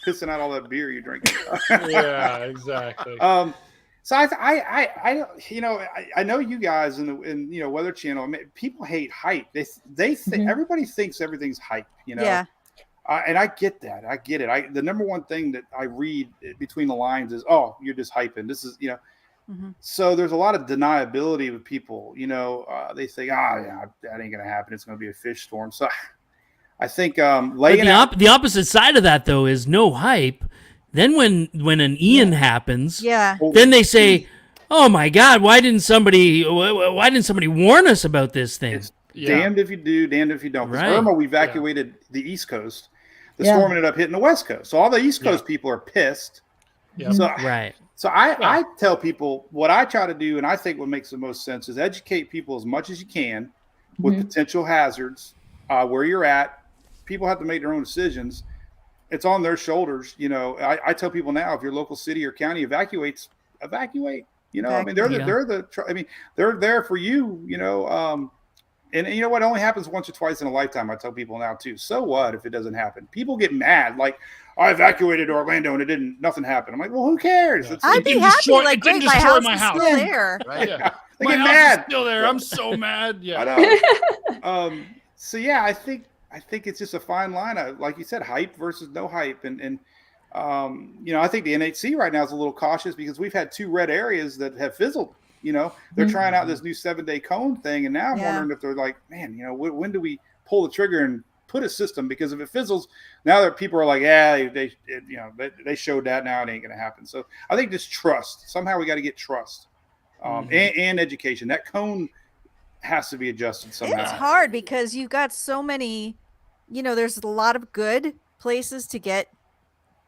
pissing out all that beer you drink. Yeah, exactly. So I know you guys in Weather Channel. I mean, people hate hype. They think everybody thinks everything's hype. Yeah. And I get that. I get it. The number one thing that I read between the lines is, you're just hyping. This is So there's a lot of deniability with people. They think, that ain't gonna happen. It's gonna be a fish storm. So I think the opposite side of that though is no hype. Then when an Ian happens, then they say, "Oh my God, why didn't somebody warn us about this thing?" It's damned if you do, damned if you don't. Because Irma, we evacuated the East Coast. The storm ended up hitting the West Coast. So all the East Coast people are pissed. Yeah. So I tell people what I try to do, and I think what makes the most sense is educate people as much as you can with potential hazards, where you're at. People have to make their own decisions. It's on their shoulders. I tell people now, if your local city or county evacuate. I mean, they're there for you. And you know what? It only happens once or twice in a lifetime. I tell people now too. So what if it doesn't happen? People get mad. Like, I evacuated Orlando and nothing happened. I'm like, well, who cares? I'd be happy. Like, great, my house is still there. Right? Yeah. They my get house mad. Is still there. I'm so mad. Yeah. I know. So yeah, I think it's just a fine line. Like you said, hype versus no hype. And I think the NHC right now is a little cautious, because we've had 2 red areas that have fizzled. They're trying out this new 7-day cone thing. And now I'm wondering if they're like, man, when do we pull the trigger and put a system? Because if it fizzles, now that people are like, they showed that, now it ain't going to happen. So I think just trust. Somehow we got to get trust and education. That cone has to be adjusted somehow. It's hard because you've got so many, there's a lot of good places to get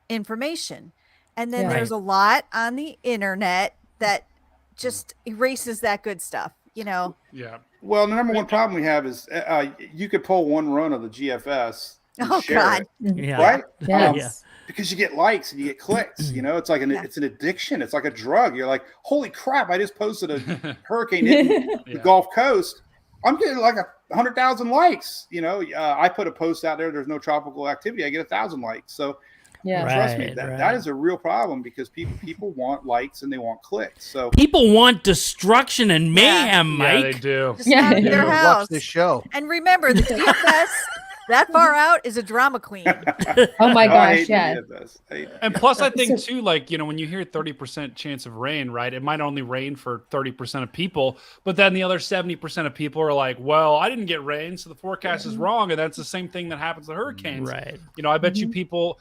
information. And then there's a lot on the internet that just erases that good stuff, Yeah. Well, the number one problem we have is you could pull one run of the GFS and Oh, share God. it, Yeah. right? Yes. Because you get likes and you get clicks. You know, it's like it's an addiction. It's like a drug. You're like, holy crap! I just posted a hurricane hitting the Gulf Coast. I'm getting like 100,000 likes. You know, I put a post out there. There's no tropical activity. I get 1,000 likes. So Yeah. trust me, that is a real problem because people want likes and they want clicks. So people want destruction and mayhem, Mike. Yeah, they do. Just out of They their don't house. watch this show. And remember, the DFS that far out is a drama queen. Oh my I gosh, hate yeah. the DFS. I hate it. And plus, I think too, like, you know, when you hear 30% chance of rain, right? It might only rain for 30% of people, but then the other 70% of people are like, well, I didn't get rain, so the forecast is wrong. And that's the same thing that happens to hurricanes. Right. You know, I bet you people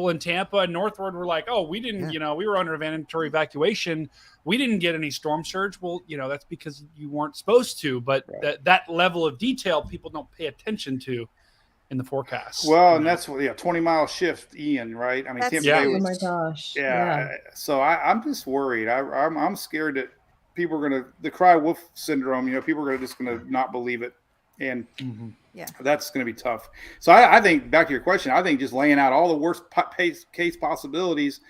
in Tampa and northward were like, oh, we didn't, you know, we were under mandatory evacuation. We didn't get any storm surge. Well, you know, that's because you weren't supposed to, but that level of detail people don't pay attention to in the forecast. Well, and that's 20-mile shift, Ian, right? I mean, Tampa Bay Oh was, my gosh. yeah. So I'm just worried. I'm scared that people are going to, the cry wolf syndrome, you know, people are just going to not believe it. And that's going to be tough. So I think, back to your question, I think just laying out all the worst case possibilities,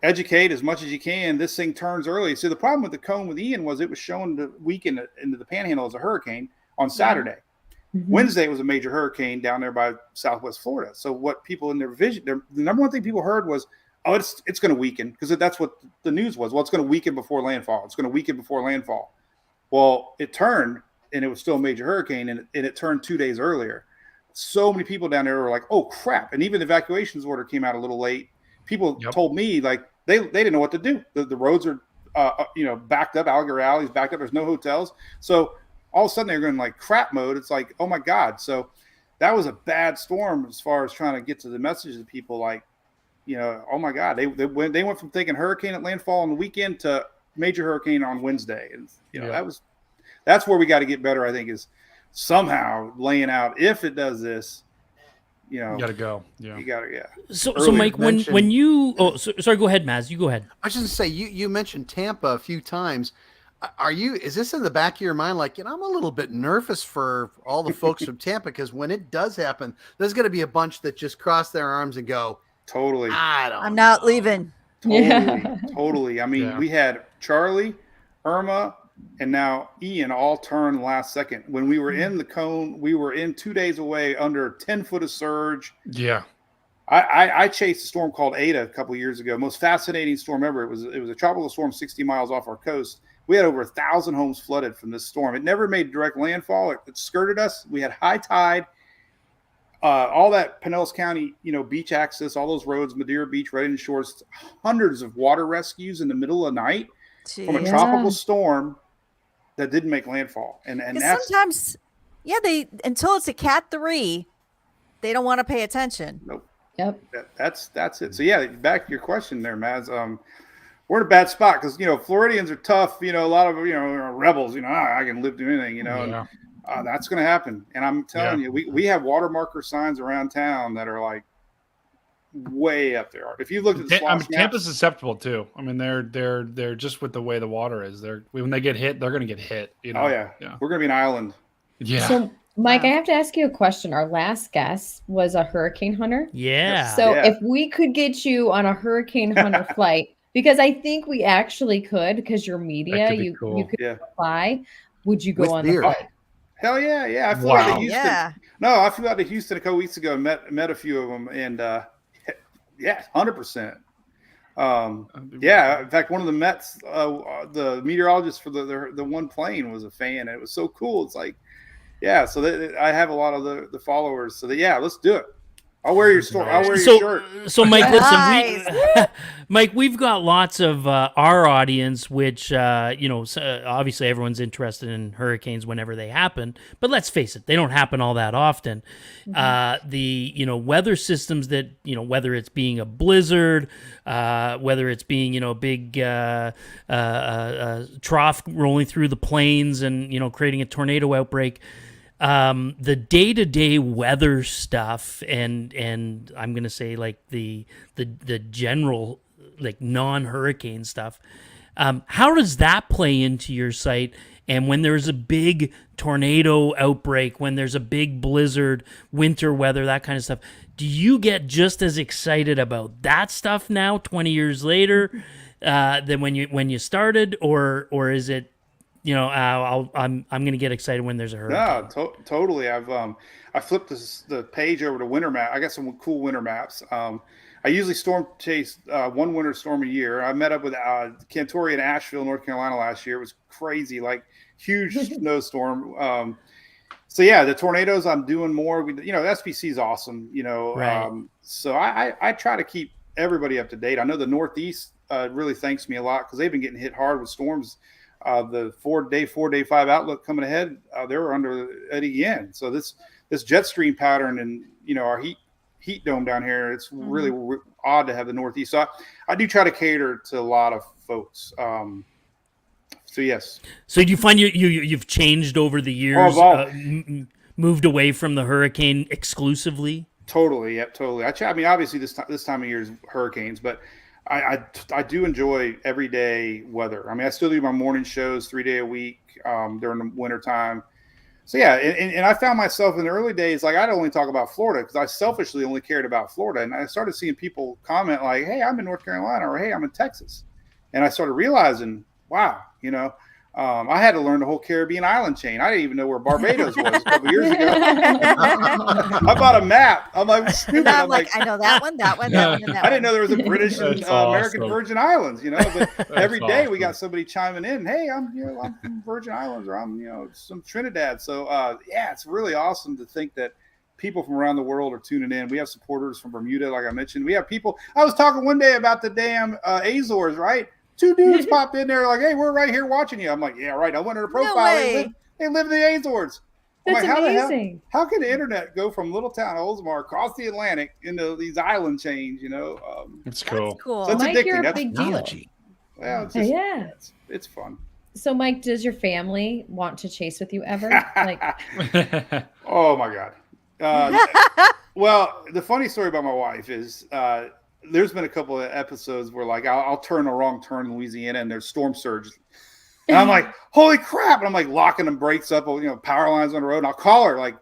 educate as much as you can. This thing turns early. So the problem with the cone with Ian was it was showing the weekend into the panhandle as a hurricane on Saturday. Wednesday was a major hurricane down there by Southwest Florida. So what people in their vision, the number one thing people heard was, oh, it's going to weaken, because that's what the news was. Well, it's going to weaken before landfall. It's going to weaken before landfall. Well, it turned, and it was still a major hurricane, and it turned 2 days earlier. So many people down there were like, oh, crap. And even the evacuations order came out a little late. People told me, like, they didn't know what to do. The roads are, backed up. Alligator Alley's backed up. There's no hotels. So all of a sudden they're going like crap mode. It's like, oh my God. So that was a bad storm as far as trying to get to the message to people, like, you know, oh my God, they went from thinking hurricane at landfall on the weekend to major hurricane on Wednesday. And, you know, that's where we got to get better, I think, is somehow laying out, if it does this, you know, you got to go. Yeah. You got to, So Mike, when you, sorry, go ahead, Maz, you go ahead. I was just gonna say, you mentioned Tampa a few times. Is this in the back of your mind? Like, you know, I'm a little bit nervous for all the folks from Tampa, because when it does happen, there's going to be a bunch that just cross their arms and go, totally. I'm not leaving. Totally. I mean, we had Charlie, Irma, and now Ian all turned last second. When we were in the cone, we were in 2 days away under 10 foot of surge. Yeah. I chased a storm called Ada a couple of years ago. Most fascinating storm ever. It was a tropical storm 60 miles off our coast. We had over 1,000 homes flooded from this storm. It never made direct landfall. It skirted us. We had high tide. All that Pinellas County, you know, beach access, all those roads, Madeira Beach, Redding Shores, hundreds of water rescues in the middle of the night from a tropical storm that didn't make landfall. And that's sometimes, they until it's a Cat 3, they don't want to pay attention. Nope. Yep. That's it. So back to your question there, Maz. We're in a bad spot because, you know, Floridians are tough. You know, a lot of, you know, are rebels. You know, I can live through anything. You know, and that's going to happen. And I'm telling you, we have water marker signs around town that are like way up there. If you look at the Tampa's susceptible too. I mean, they're just with the way the water is. When they get hit, they're going to get hit. You know? Oh yeah. We're going to be an island. Yeah. So, Mike, I have to ask you a question. Our last guest was a hurricane hunter. Yeah. So if we could get you on a hurricane hunter flight, because I think we actually could, because you're media, you could fly. Would you go on the flight? Hell yeah, yeah. I flew out to Houston. Yeah. No, I flew out to Houston a couple weeks ago and met a few of them, and 100%. In fact, one of the Mets, the meteorologist for the one plane was a fan, and it was so cool. It's like, so I have a lot of the followers. So let's do it. I'll wear your store. I'll wear your shirt. So Mike, listen, Mike, we've got lots of our audience, which obviously everyone's interested in hurricanes whenever they happen. But let's face it, they don't happen all that often. The weather systems that whether it's being a blizzard, whether it's being a big trough rolling through the plains and creating a tornado outbreak. The day-to-day weather stuff and I'm going to say like the general like non-hurricane stuff. How does that play into your site? And when there's a big tornado outbreak, when there's a big blizzard, winter weather, that kind of stuff, do you get just as excited about that stuff now, 20 years later, than when you started, or is it, I'm going to get excited when there's a hurricane? No, totally. I flipped the page over to winter map. I got some cool winter maps. I usually storm chase one winter storm a year. I met up with Cantori in Asheville, North Carolina last year. It was crazy, like huge snowstorm. So yeah, the tornadoes I'm doing more. The SPC is awesome. Right. So I try to keep everybody up to date. I know the Northeast really thanks me a lot because they've been getting hit hard with storms. The 4-day 5 outlook coming ahead, they were under it again. So this jet stream pattern and our heat dome down here, it's really odd to have the Northeast. So I do try to cater to a lot of folks. So yes. So do you find you've changed over the years, moved away from the hurricane exclusively? Totally. Yep. Totally. I mean, obviously this time of year is hurricanes, but I do enjoy everyday weather. I mean, I still do my morning shows 3 days a week during the winter time. So yeah, and I found myself in the early days, like I'd only talk about Florida because I selfishly only cared about Florida. And I started seeing people comment like, hey, I'm in North Carolina, or hey, I'm in Texas. And I started realizing, wow, I had to learn the whole Caribbean island chain. I didn't even know where Barbados was a couple years ago. I bought a map. I'm like, stupid. I'm like, I know that one, that one, that one, and that one. I didn't know there was a British and American awesome. Virgin Islands, but every day we got somebody chiming in. Hey, I'm from Virgin Islands, or I'm, some Trinidad. So yeah, it's really awesome to think that people from around the world are tuning in. We have supporters from Bermuda, like I mentioned. We have people. I was talking one day about the damn Azores, right? 2 dudes popped in there like, hey, we're right here watching you. I'm like, yeah, right. I went to the profile. They live in the Azores. That's like, amazing. How can the internet go from little town Oldsmar across the Atlantic into these island chains? It's cool. That's cool. So it's Mike, addicting. you're a That's big technology. Well, it's just, Yeah. it's fun. So, Mike, does your family want to chase with you ever? Like, Oh my God. Well, the funny story about my wife is there's been a couple of episodes where like I'll turn a wrong turn in Louisiana and there's storm surge. And I'm like, holy crap. And I'm like locking them brakes up, power lines on the road. And I'll call her like,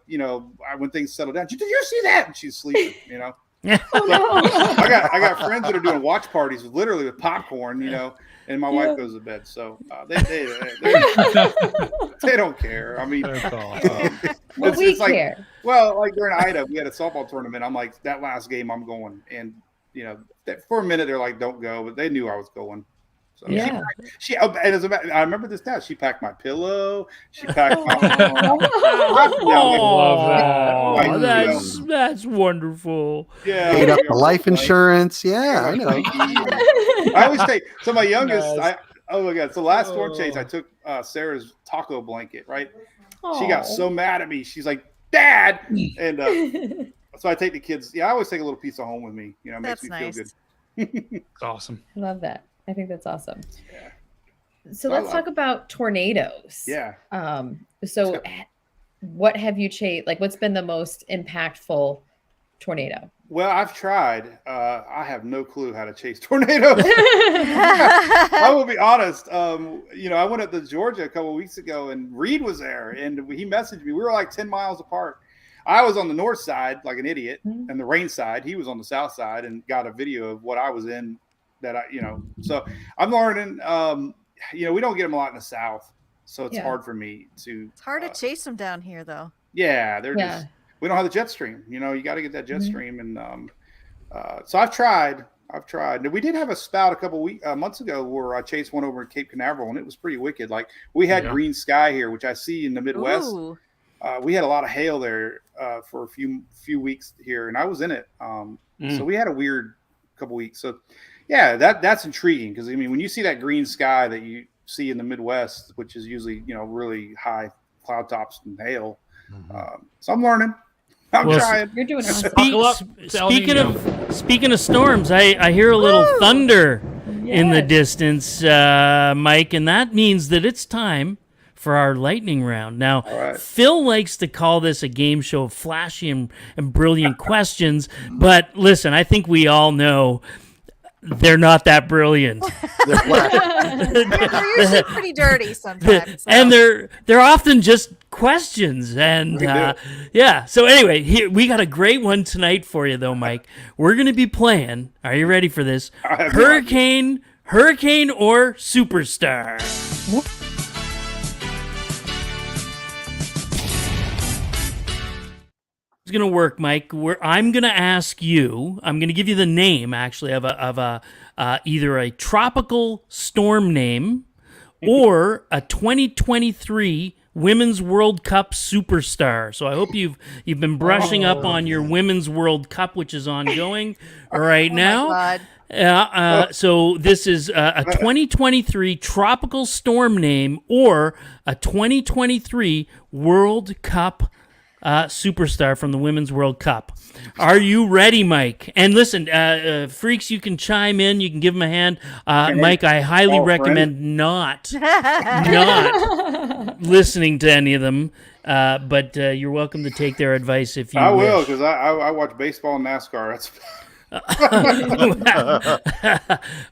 when things settle down. Did you see that? And she's sleeping, oh no. I got friends that are doing watch parties literally with popcorn, and my wife goes to bed. So they don't care. I mean, That's awesome. Well, we care. Well, like during Ida, we had a softball tournament. I'm like, that last game I'm going. And, for a minute they're like, don't go, but they knew I was going. So Yeah. I remember this now. She packed my pillow. She packed my. Oh, that's wonderful. Yeah. Paid up the life insurance. Yeah, I know. I always take my youngest. Nice. Oh my God! So last storm chase, I took Sarah's taco blanket. Right. She got so mad at me. She's like, "Dad," and so I take the kids. Yeah, I always take a little piece of home with me. It makes me feel good. It's awesome. I love that. I think that's awesome. Yeah. So let's talk about tornadoes. Yeah. So what have you chased? Like, what's been the most impactful tornado? Well, I've tried. I have no clue how to chase tornadoes. I will be honest. I went up to Georgia a couple of weeks ago, and Reed was there, and he messaged me. We were like 10 miles apart. I was on the north side, like an idiot, and the rain side. He was on the south side, and got a video of what I was in. So I'm learning. We don't get them a lot in the south, so it's hard for me to. It's hard to chase them down here, though. Yeah, just. We don't have the jet stream. You got to get that jet stream, and so I've tried. Now, we did have a spout a couple months ago where I chased one over at Cape Canaveral, and it was pretty wicked. Like we had green sky here, which I see in the Midwest. We had a lot of hail there for a few weeks here, and I was in it. So we had a weird couple weeks. So yeah, that's intriguing because I mean, when you see that green sky that you see in the Midwest, which is usually really high cloud tops and hail. So I'm learning. I'm trying. You're doing awesome. Speaking of storms, I hear a little thunder in the distance, Mike, and that means that it's time for our lightning round. Now, Phil likes to call this a game show of flashy and brilliant questions, but listen, I think we all know They're not that brilliant. They're usually pretty dirty sometimes. So. And they're often just questions. And yeah. So anyway, here we got a great one tonight for you, though, Mike. We're going to be playing. Are you ready for this? Hurricane or Superstar? It's going to work, Mike. I'm going to ask you. I'm going to give you the name, actually, of a either a tropical storm name or a 2023 Women's World Cup superstar. So I hope you've been brushing up on your Women's World Cup, which is ongoing right now. So this is a 2023 tropical storm name or a 2023 World Cup superstar from the Women's World Cup. Are you ready, Mike? And listen, freaks, you can chime in. You can give them a hand. Mike, I highly recommend not listening to any of them. But you're welcome to take their advice if you I wish. will, because I watch baseball and NASCAR. That's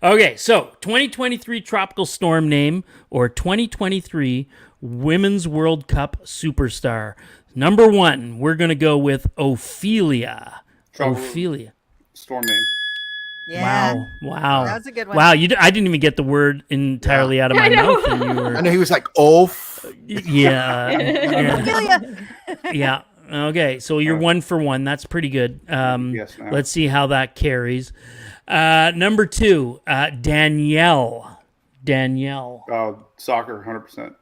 Okay, so 2023 tropical storm name or 2023 Women's World Cup superstar. Number 1, we're going to go with Ophelia. Ophelia. Storm name. Yeah. Wow. That was a good one. Wow, I didn't even get the word entirely out of my mouth. And you were... I know he was like, "Oaf." Yeah. Yeah. Okay, so you're 1 for 1. That's pretty good. Yes, ma'am. Let's see how that carries. Number 2, Danielle. Soccer, 100%.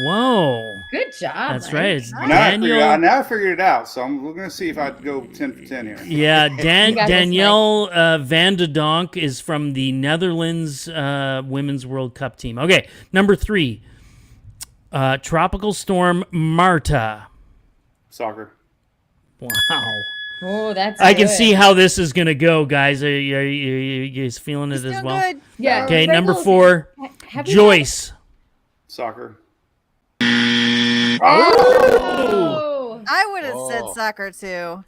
Whoa. Good job. That's Mike. right. It's Now Daniel. I figured it out, so I'm going to see if I go 10 for 10 here. Yeah, You got this, Danielle Van de Donk is from the Netherlands Women's World Cup team. Okay, number 3, Tropical Storm Marta. Soccer. Wow. Oh, that's I can good. see how this is going to go, guys. Are you guys feeling it as well? Good. Yeah. Okay, number Sprinkles, 4, have you Joyce. Soccer. Oh. I would have said soccer too.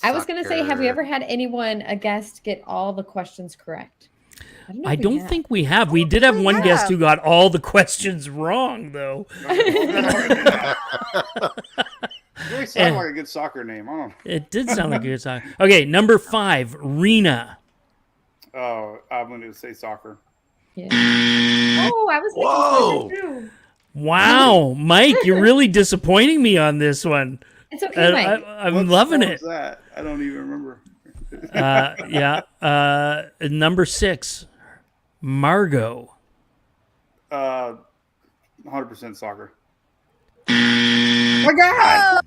I was going to say, have you ever had a guest get all the questions correct? I don't think we have. We did have one guest who got all the questions wrong, though. It really sounded like a good soccer name. I don't know. It did sound like a good soccer. Okay, number 5, Rena. Oh, I'm going to say soccer. Yeah. Oh, I was thinking soccer too. Wow, Mike, you're really disappointing me on this one. It's okay, Mike. I'm loving it. What was that? I don't even remember. Number 6, Margot. 100% soccer. Oh my God!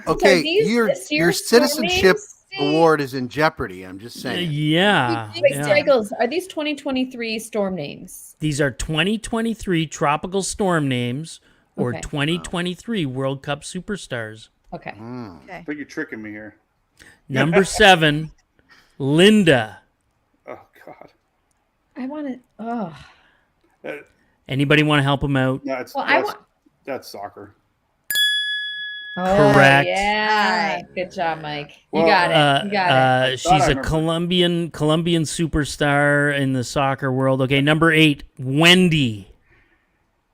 Okay, these your this year's citizenship storm names? award is in jeopardy. I'm just saying. Yeah. Wait, Sprinkles, are these 2023 storm names? These are 2023 tropical storm names or Okay. 2023 World Cup superstars. Okay. I think you're tricking me here. Number 7, Linda. Oh God. I want to. Oh. Anybody want to help him out? No, that's soccer. Oh, Correct. Yeah. Good job, Mike. You Well, got it. You got it. She's a Colombian superstar in the soccer world. Okay, number 8, Wendy.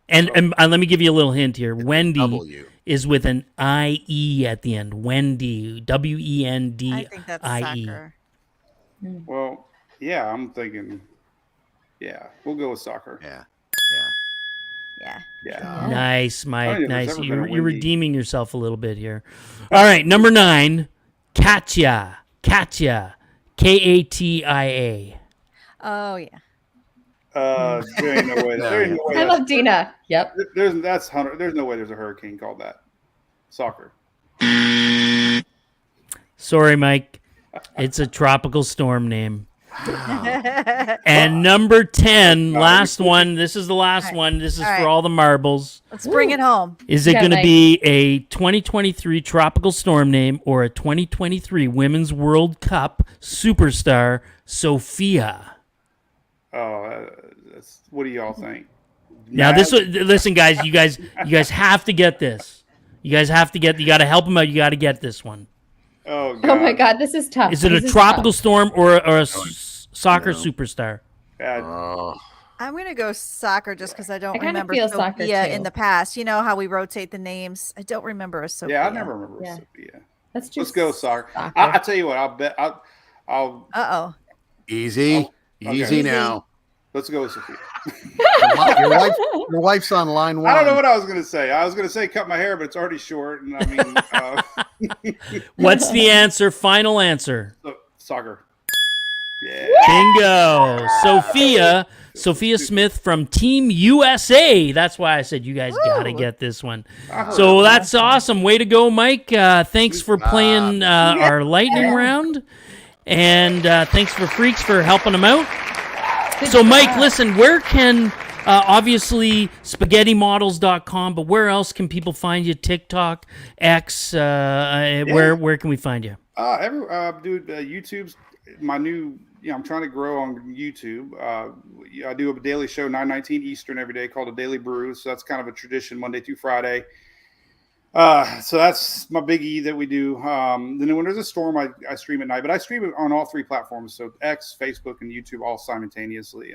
And let me give you a little hint here. Wendy W. is with an IE at the end. Wendy. WENDIE. I think that's soccer. Well, yeah, I'm thinking. Yeah, we'll go with soccer. Yeah. Yeah. Nice, Mike. I don't think Nice. there's ever been a You're Wendy. redeeming yourself a little bit here. All right, number 9, Katya. Katia. Oh yeah. There ain't no way. There ain't no way. I love Dina. Yep. There's no way there's a hurricane called that. Soccer. Sorry, Mike. It's a tropical storm name. And number 10, last one. This is the last one. This is for all the marbles. Let's bring it home. Is it Yeah, going to Mike. be a 2023 tropical storm name or a 2023 Women's World Cup superstar, Sophia? Oh, what do y'all think? Now listen, guys. You guys have to get this. You got to help them out. You got to get this one. Oh, God. Oh my God, this is tough. Is it This a tropical storm or a Soccer No. superstar. I'm going to go soccer just because I don't I kinda remember feel soccer, Sophia too. in the past. You know how we rotate the names? I don't remember a Sophia. Yeah, I never remember Yeah. Sophia. Let's go soccer. soccer. I tell you what, I'll bet. I'll Uh-oh. Easy. Okay. Easy now. Let's go with Sophia. Your wife's on line one. I don't know what I was going to say. I was going to say cut my hair, but it's already short. And I mean, What's the answer? Final answer. Soccer. Yeah. Bingo. Sophia Smith from Team USA. That's why I said you guys got to get this one. So that's awesome. Way to go, Mike. Thanks for playing our lightning round. And thanks for Freaks for helping them out. So, Mike, listen, where can, obviously, spaghettymodels.com, but where else can people find you? TikTok, X, where can we find you? Dude, YouTube's my new, I'm trying to grow on YouTube. I do a daily show, 9:19 Eastern every day called A Daily Brew. So that's kind of a tradition, Monday through Friday. So that's my biggie that we do. Then when there's a storm, I stream at night, but I stream it on all three platforms. So X, Facebook, and YouTube all simultaneously.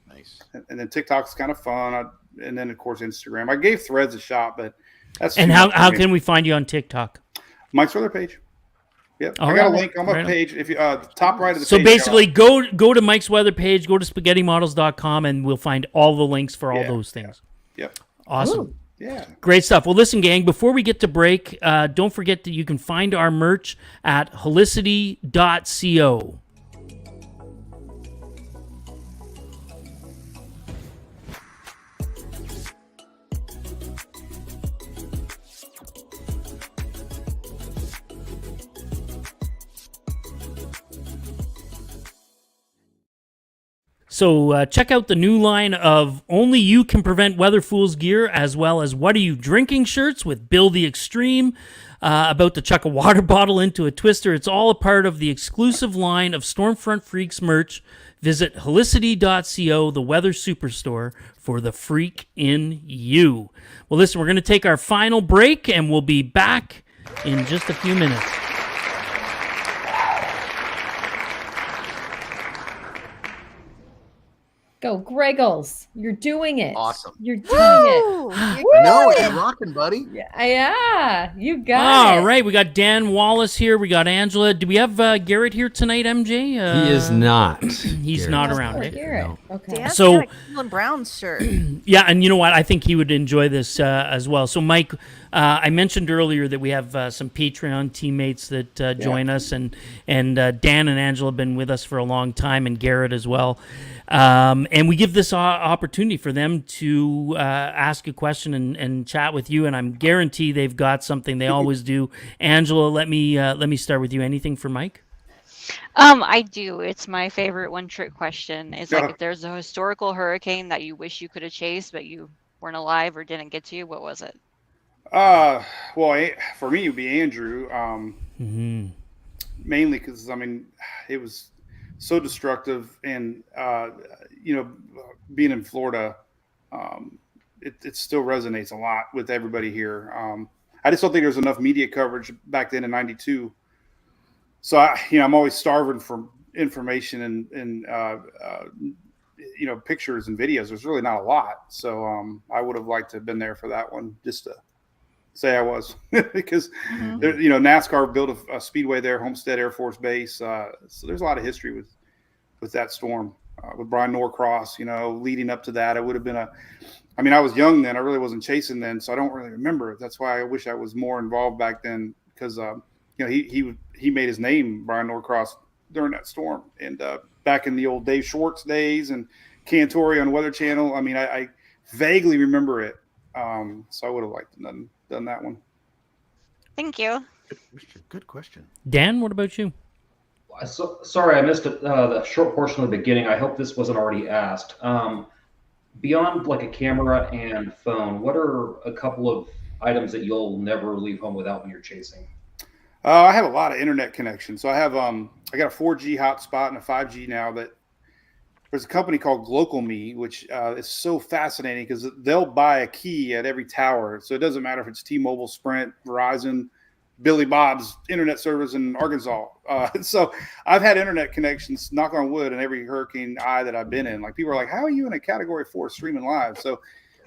Nice. And then TikTok's kind of fun. And then of course Instagram. I gave Threads a shot, but that's and how can we find you on TikTok? Mike's other page. Yep. All I got right. a link on my page. If you top right of the so page. So basically go to Mike's weather page, go to spaghettymodels.com, and we'll find all the links for all those things. Yep. Awesome. Ooh. Yeah. Great stuff. Well, listen, gang, before we get to break, don't forget that you can find our merch at helicity.co. So check out the new line of Only You Can Prevent Weather Fools gear, as well as What Are You Drinking shirts with Bill the Extreme, about to chuck a water bottle into a twister. It's all a part of the exclusive line of Stormfront Freaks merch. Visit helicity.co, the weather superstore, for the freak in you. Well, listen, we're going to take our final break, and we'll be back in just a few minutes. Go, Greggles. You're doing it. Awesome. You're doing it. No, you're rocking, buddy. Yeah, you got it. All right, we got Dan Wallace here. We got Angela. Do we have Garrett here tonight, MJ? He is not. He's not around, right? Garrett. No. Okay. Dan's So- got a Cleveland Browns shirt. Yeah, and you know what? I think he would enjoy this as well. So, Mike, I mentioned earlier that we have some Patreon teammates that join us, and Dan and Angela have been with us for a long time, and Garrett as well. And we give this opportunity for them to ask a question and chat with you, and I'm guarantee they've got something. They always do. Angela, let me start with you. Anything for Mike? I do. It's my favorite one-trick question. It's like if there's a historical hurricane that you wish you could have chased, but you weren't alive or didn't get to you, what was it? Well, for me, it would be Andrew. Mainly because it was so destructive, and being in Florida, it still resonates a lot with everybody here. I just don't think there's enough media coverage back then in '92. So I'm always starving for information and pictures and videos. There's really not a lot. So I would have liked to have been there for that one, just to say I was, because NASCAR built a speedway there, Homestead Air Force Base. So there's a lot of history with that storm, with Brian Norcross, leading up to that. It would have been I was young then. I really wasn't chasing then, so I don't really remember. That's why I wish I was more involved back then, because he made his name, Brian Norcross, during that storm. And back in the old Dave Schwartz days and Cantori on Weather Channel, I vaguely remember it. So I would have liked to have done that one. Thank you. Good question. Dan, what about you? Sorry, I missed the short portion of the beginning. I hope this wasn't already asked. Beyond like a camera and phone, what are a couple of items that you'll never leave home without when you're chasing? I have a lot of internet connections. So I have I got a 4G hotspot and a 5G now. That there's a company called GlocalMe, which is so fascinating because they'll buy a key at every tower. So it doesn't matter if it's T-Mobile, Sprint, Verizon. Billy Bob's internet service in Arkansas. So I've had internet connections, knock on wood, in every hurricane eye that I've been in. Like people are like, how are you in a category 4 streaming live? So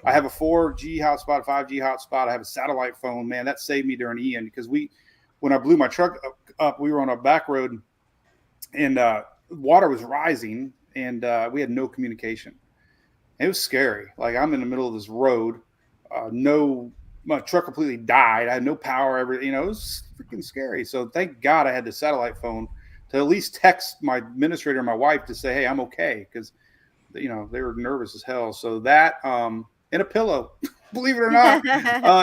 I have a 4G hotspot, 5G hotspot. I have a satellite phone, man. That saved me during Ian because when I blew my truck up, we were on a back road and water was rising and we had no communication. It was scary. Like I'm in the middle of this road. My truck completely died. I had no power. Everything, it was freaking scary. So thank God I had the satellite phone to at least text my administrator and my wife to say, hey, I'm okay. Because, they were nervous as hell. So that, and a pillow, believe it or not,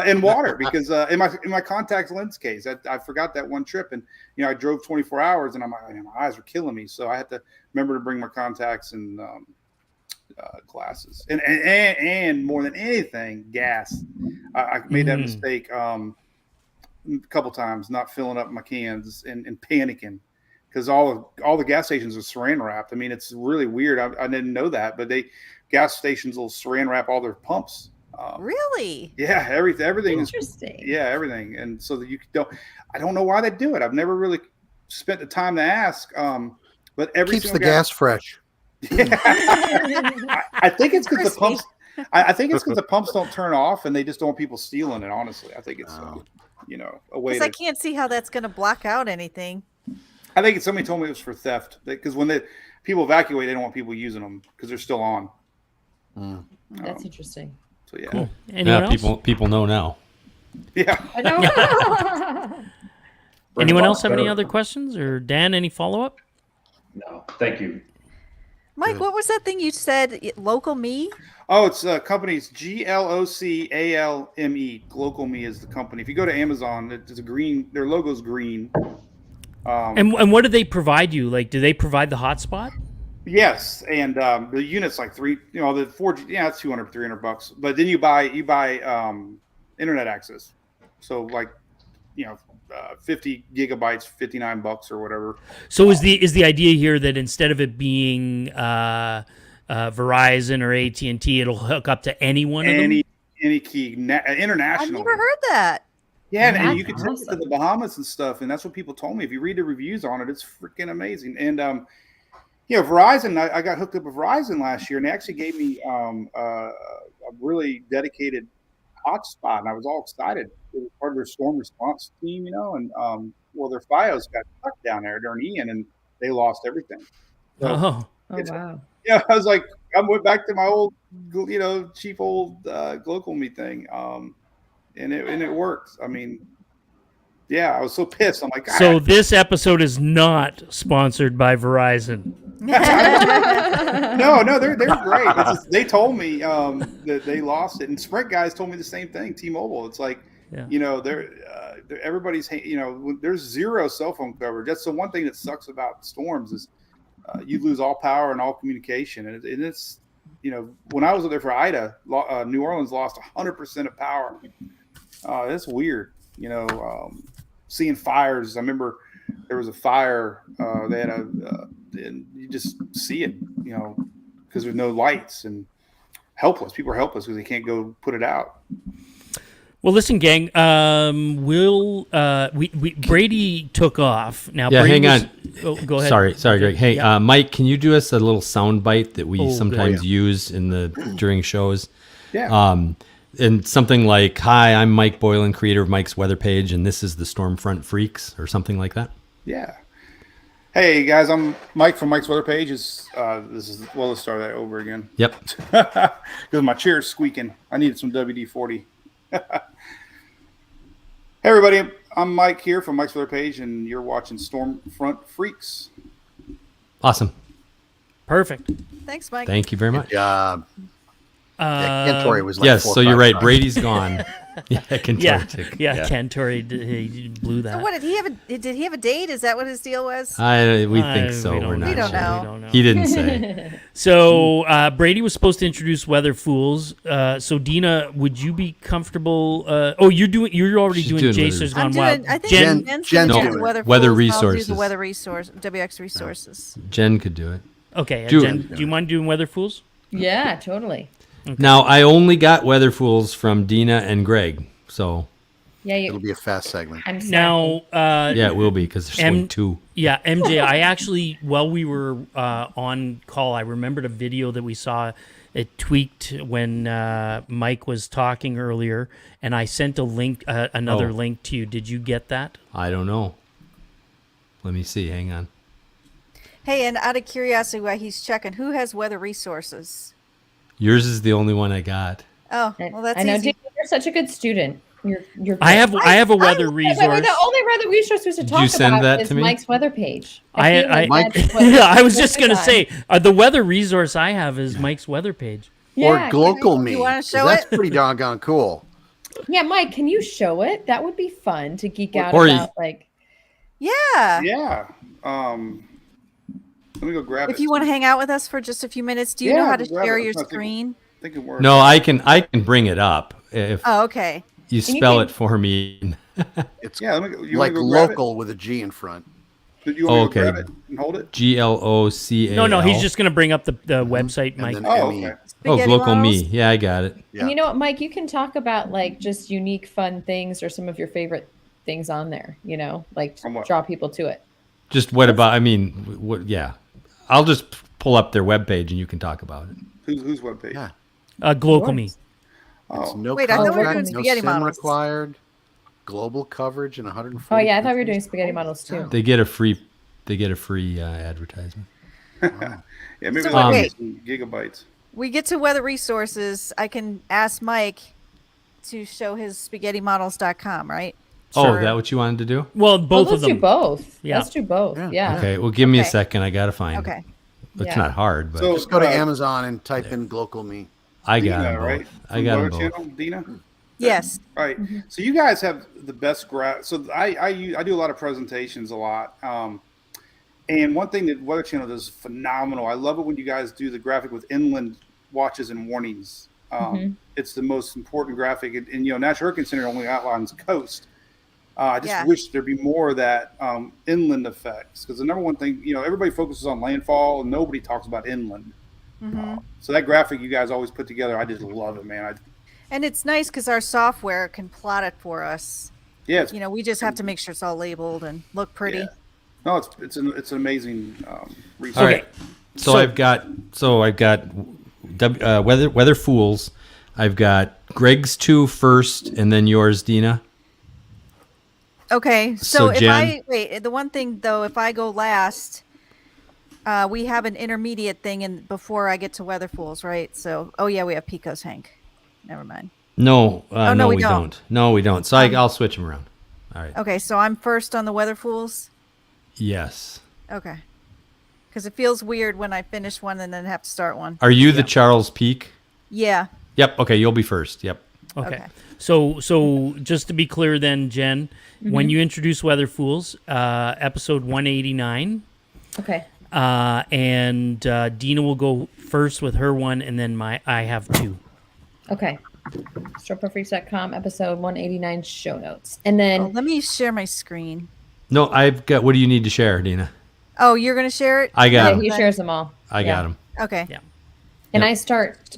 and water, because in my contact lens case, I forgot that one trip. And, I drove 24 hours and my eyes were killing me. So I had to remember to bring my contacts and glasses and more than anything, gas. I made that mistake a couple times, not filling up my cans and panicking because all the gas stations are saran wrapped. I mean, it's really weird. I didn't know that, but gas stations will saran wrap all their pumps. Really? Yeah, everything is interesting. Yeah, everything, and so that I don't know why they do it. I've never really spent the time to ask. But every keeps the gas fresh. Yeah. I think it's because the pumps. I think it's because the pumps don't turn off, and they just don't want people stealing it. Honestly, I think it's a way. Because I can't see how that's going to block out anything. I think somebody told me it was for theft because when people evacuate, they don't want people using them because they're still on. That's interesting. So yeah, cool. Anyone else? People know now. Yeah. I know. Anyone else have any other questions, or Dan? Any follow up? No, thank you. Mike, what was that thing you said? Local Me? Oh, it's company's GLOCALME. Local Me is the company. If you go to Amazon, it's a green. Their logo's green. And what do they provide you? Like, do they provide the hotspot? Yes, and the unit's like the 4G. Yeah, it's $200, $300. But then you buy internet access. So 50 gigabytes, $59 or whatever. So is the idea here that instead of it being Verizon or AT&T, it'll hook up to any one of them? Any key internationally. I've never heard that. Yeah, and you can take it to the Bahamas and stuff, and that's what people told me. If you read the reviews on it, it's freaking amazing. And Verizon, I got hooked up with Verizon last year, and they actually gave me a really dedicated hotspot, and I was all excited. It was part of their storm response team, and their FiOS got stuck down there during Ian, and they lost everything. So, wow. Yeah, I was like, I went back to my old, cheap old Local Me thing, and it works. I mean, yeah, I was so pissed. I'm like, so this episode is not sponsored by Verizon. No, they're great. They told me that they lost it, and Sprint guys told me the same thing. T-Mobile, it's like, they're everybody's, there's zero cell phone coverage. That's the one thing that sucks about storms is you lose all power and all communication, and it's when I was there for Ida, New Orleans lost 100% of power. That's weird, seeing fires. I remember there was a fire. They had and you just see it, because there's no lights and helpless. People are helpless because they can't go put it out. Well, listen, gang. Brady took off. Now, yeah, Brady hang on. Go ahead. Sorry, Greg. Hey, Mike, can you do us a little sound bite that we sometimes use during shows? Yeah. And something like, "Hi, I'm Mike Boylan, creator of Mike's Weather Page, and this is the Stormfront Freaks," or something like that. Yeah. Hey guys, I'm Mike from Mike's Weather Page. Let's start that over again. Yep. Because my chair's squeaking. I needed some WD-40. Hey everybody, I'm Mike here from Mike's Weather Page, and you're watching Stormfront Freaks. Awesome. Perfect. Thanks, Mike. Thank you very much. Good job. Ken Torrey was like yes, 4 so or 5 you're right. times. Brady's gone. Ken Torrey. Ken Torrey he blew that. So what did he have a date? Is that what his deal was? We think so. We don't know. He didn't say. So Brady was supposed to introduce Weather Fools. So Dina, would you be comfortable? You're already doing Jason's Gone Wild. I think Jen's doing Weather Fools, Resources. I'll do the Weather Resource, WX Resources. Jen could do it. Okay, Jen, do you mind doing Weather Fools? Yeah, totally. Okay. Now, I only got Weather Fools from Dina and Greg, so Yeah, It'll be a fast segment. I'm now. Yeah, it will be because there's only 2. Yeah, MJ. I actually, while we were on call, I remembered a video that we saw. It tweaked when Mike was talking earlier, and I sent a link, another link to you. Did you get that? I don't know. Let me see. Hang on. Hey, and out of curiosity, while he's checking, who has weather resources? Yours is the only one I got. Oh, well, that's I know, easy. Dina, you're such a good student. You're I have a weather resource. The only weather resource we should Did you talk send about that is to me? Mike's weather page. I was just gonna say the weather resource I have is Mike's weather page. Or Glocal Me. You want to show That's it? pretty doggone cool. Yeah, Mike, can you show it? That would be fun to geek out Or about. Like, Yeah. Yeah. Let me go grab it. If you want to hang out with us for just a few minutes, do you know how to share your screen? I think it works. No, I can bring it up if Oh, okay. you spell it for me. It's Yeah, let me, you like want me to go grab local with a G in front. it? You want me to Okay. grab it and hold it? GLOCAL. No, he's just gonna bring up the website, Mike. then Oh, ME. okay. Oh, Spaghetti Glocal models? Me. Yeah, I got it. Yeah. you know what, Mike? You can talk about like just unique, fun things or some of your favorite things on there. You know, like On what? draw people to it. Just what about? I mean, what? Yeah, I'll just pull up their webpage and you can talk about it. Whose webpage? Yeah. Glocal Me. It's Oh, no Wait, I thought we were contract, doing no spaghetti sim models. required. Global coverage in 140. Oh yeah, I thought we were doing countries. spaghetti models too. They get a free advertisement. yeah, maybe So like wait. some gigabytes. We get to weather resources. I can ask Mike to show his spaghettymodels.com, right? Oh, is that what you wanted to do? Well, both let's of them. do both. Yeah. Let's do both. Yeah. Okay. Well, give me a Okay. second. I gotta find Okay. it. It's Yeah. not hard, but So Just go to Amazon and type in Glocal Me. I got Dina, them both. right? I got them Weather both. Channel, Dina? Yes. All right. So you guys have the best graph. So I do a lot of presentations a lot. And one thing that Weather Channel does is phenomenal. I love it when you guys do the graphic with inland watches and warnings. It's the most important graphic. And you know, National Hurricane Center only outlines coast. I just wish there'd be more of that inland effects, because the number one thing, you know, everybody focuses on landfall and nobody talks about inland. So that graphic you guys always put together, I just love it, man. And it's nice because our software can plot it for us. Yeah, You know, we just have to make sure it's all labeled and look pretty. Yeah. No, it's an amazing resource. All right. So I've got weather fools. I've got Greg's 2 first, and then yours, Dina. Okay, So, so if Jen- the one thing though, if I go last, we have an intermediate thing in before I get to Weather Fools, right? So, oh yeah, we have Pico's Hank. Never mind. No, no, no, we we don't. don't. No, we don't. So I'll switch them around. All right. Okay, so I'm first on the Weather Fools. Yes. Okay, because it feels weird when I finish one and then have to start one. Are you the Charles Peak? Yeah. Yep. Okay, you'll be first. Yep. Okay. So just to be clear, then, Jen, when you introduce Weather Fools, episode 189. Okay. And Dina will go first with her one, and then I have 2. Okay. StrokePerFreaks.com, episode 189 show notes. And then let me share my screen. No, I've got. What do you need to share, Dina? Oh, you're gonna share it? I got yeah, 'em. he shares them all. I got them. Okay. Yeah. And Yep. I start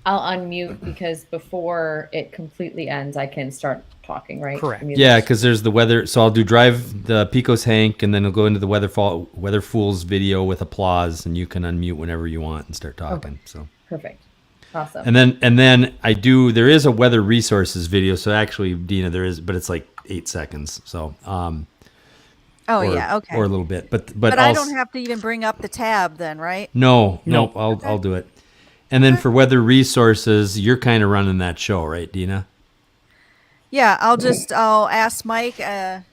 I'll unmute because before it completely ends, I can start talking, right? Correct. Music. Yeah, because there's the weather. So I'll do drive the Pico's Hank, and then I'll go into the Weather Fools video with applause, and you can unmute whenever you want and start talking. So Perfect. Awesome. and then I do. There is a weather resources video. So actually, Dina, there is, but it's like 8 seconds. So Oh or, yeah, okay. or a little bit, but I also, don't have to even bring up the tab then, right? No, No. I'll do it. And then for weather resources, you're kind of running that show, right, Dina? Yeah, I'll ask Mike to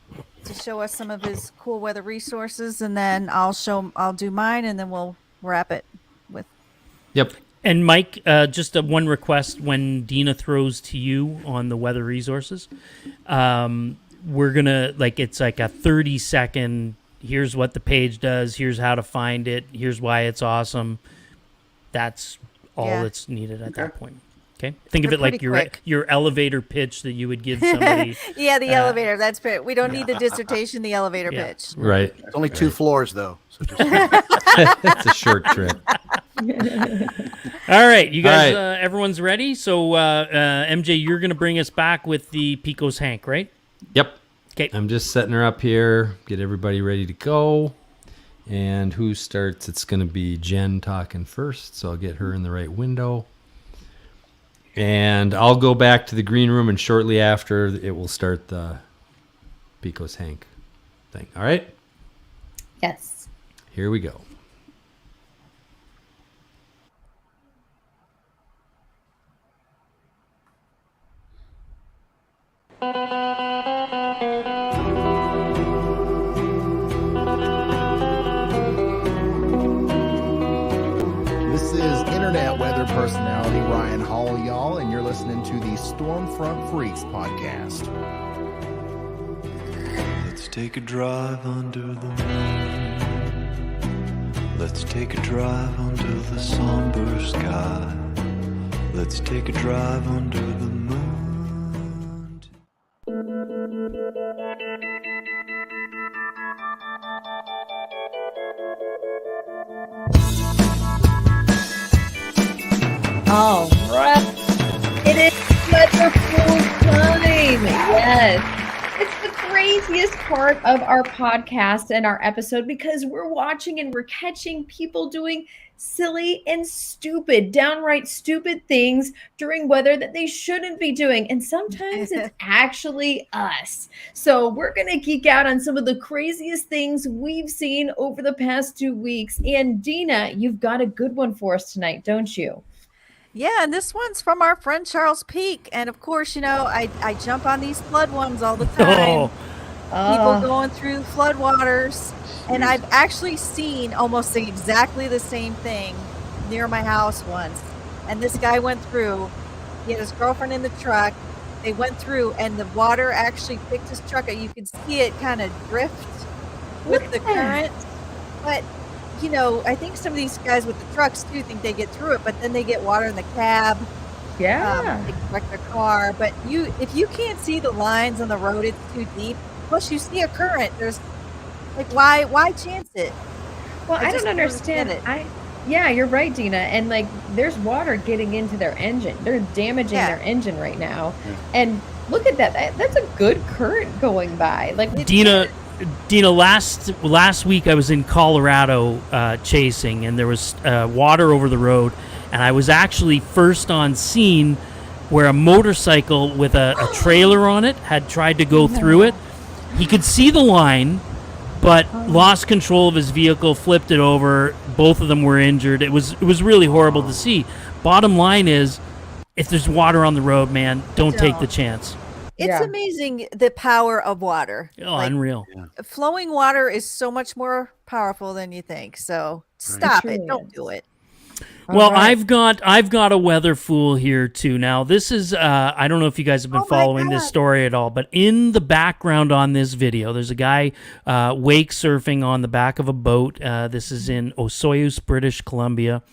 show us some of his cool weather resources, and then I'll do mine, and then we'll wrap it with. Yep. And Mike, just one request: when Dina throws to you on the weather resources, we're gonna it's like a 30-second. Here's what the page does. Here's how to find it. Here's why it's awesome. That's all that's needed at that point. Okay. Think of They're it like pretty quick. your elevator pitch that you would give somebody. Yeah, the elevator. That's fair. We don't need the dissertation. The elevator Yeah. pitch. Right. It's only 2 floors though. So just It's a short trip. All right, you guys, All right. everyone's ready? So, MJ, you're going to bring us back with the Pico's Hank, right? Yep. Okay. I'm just setting her up here, get everybody ready to go. And who starts? It's going to be Jen talking first, so I'll get her in the right window. And I'll go back to the green room, and shortly after, it will start the Pico's Hank thing. All right? Yes. Here we go. This is internet weather personality Ryan Hall, y'all, and you're listening to the Stormfront Freaks podcast. Let's take a drive under the moon. Let's take a drive under the somber sky. Let's take a drive under the moon. All right. It is wonderful time. Yes. It's the craziest part of our podcast and our episode because we're watching and we're catching people doing silly and stupid, downright stupid things during weather that they shouldn't be doing. And sometimes it's actually us. So we're going to geek out on some of the craziest things we've seen over the past 2 weeks. And Dina, you've got a good one for us tonight, don't you? Yeah, and this one's from our friend Charles Peak. And of course, you know, I jump on these flood ones all the time. People going through floodwaters. And I've actually seen almost exactly the same thing near my house once. And this guy went through. He had his girlfriend in the truck. They went through, and the water actually picked his truck up. You could see it kind of drift with the current. But you know, I think some of these guys with the trucks do think they get through it, but then they get water in the cab. Yeah. They can wreck their car. But if you can't see the lines on the road, it's too deep. Plus, you see a current. There's like, why chance it? Well, I don't understand it. Yeah, you're right, Dina. And like, there's water getting into their engine. They're damaging their engine right now. Yeah. And look at that. That's a good current going by. Like Dina, last week I was in Colorado chasing, and there was water over the road, and I was actually first on scene where a motorcycle with a trailer on it had tried to go through it. He could see the line, but lost control of his vehicle, flipped it over. Both of them were injured. It was really horrible to see. Bottom line is, if there's water on the road, man, don't take the chance. It's amazing the power of water. Oh, like, unreal. Flowing water is so much more powerful than you think. So stop it. Don't do it. Well, right. I've got a weather fool here too. Now, this is I don't know if you guys have been following this story at all, but in the background on this video, there's a guy wake surfing on the back of a boat. This is in Osoyoos, British Columbia.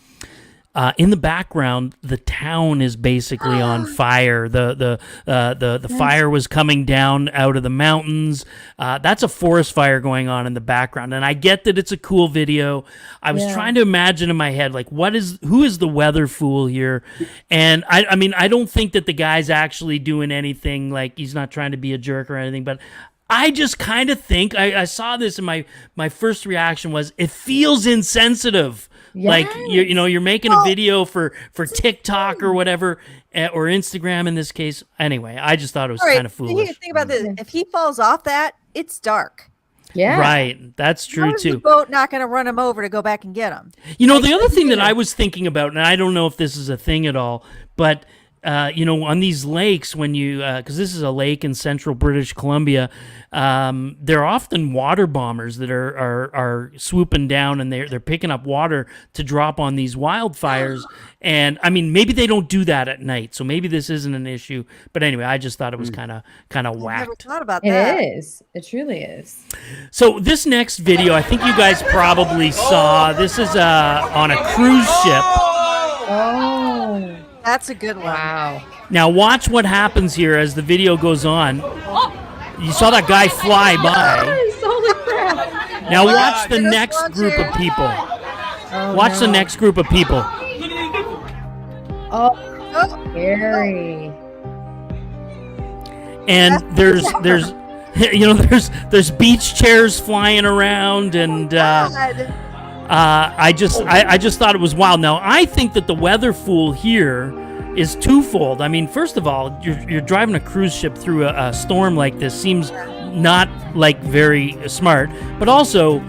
In the background, the town is basically on fire. The fire was coming down out of the mountains. That's a forest fire going on in the background. And I get that it's a cool video. I was trying to imagine in my head, like, who is the weather fool here? And I mean, I don't think that the guy's actually doing anything, like he's not trying to be a jerk or anything, but I just kind of think, I saw this and my first reaction was, it feels insensitive. Yes. Like you're making a video for TikTok or whatever, or Instagram in this case. Anyway, I just thought it was kind of foolish. Think about this: if he falls off that, it's dark. Yeah, right. That's true too. The boat not going to run him over to go back and get him. You know, the other thing that I was thinking about, and I don't know if this is a thing at all, but on these lakes, when you because this is a lake in central British Columbia, there are often water bombers that are swooping down, and they're picking up water to drop on these wildfires. And I mean, maybe they don't do that at night, so maybe this isn't an issue. But anyway, I just thought it was kind of whacked. I never thought about that. It is. It truly is. So this next video, I think you guys probably saw. This is on a cruise ship. Oh. That's a good one. Wow. Now watch what happens here as the video goes on. You saw that guy fly by. Holy crap. Now watch the next group of people. Watch the next group of people. Oh, scary. And there's there's beach chairs flying around, and I just thought it was wild. Now I think that the weather fool here is twofold. I mean, first of all, you're driving a cruise ship through a storm like this seems not like very smart, but also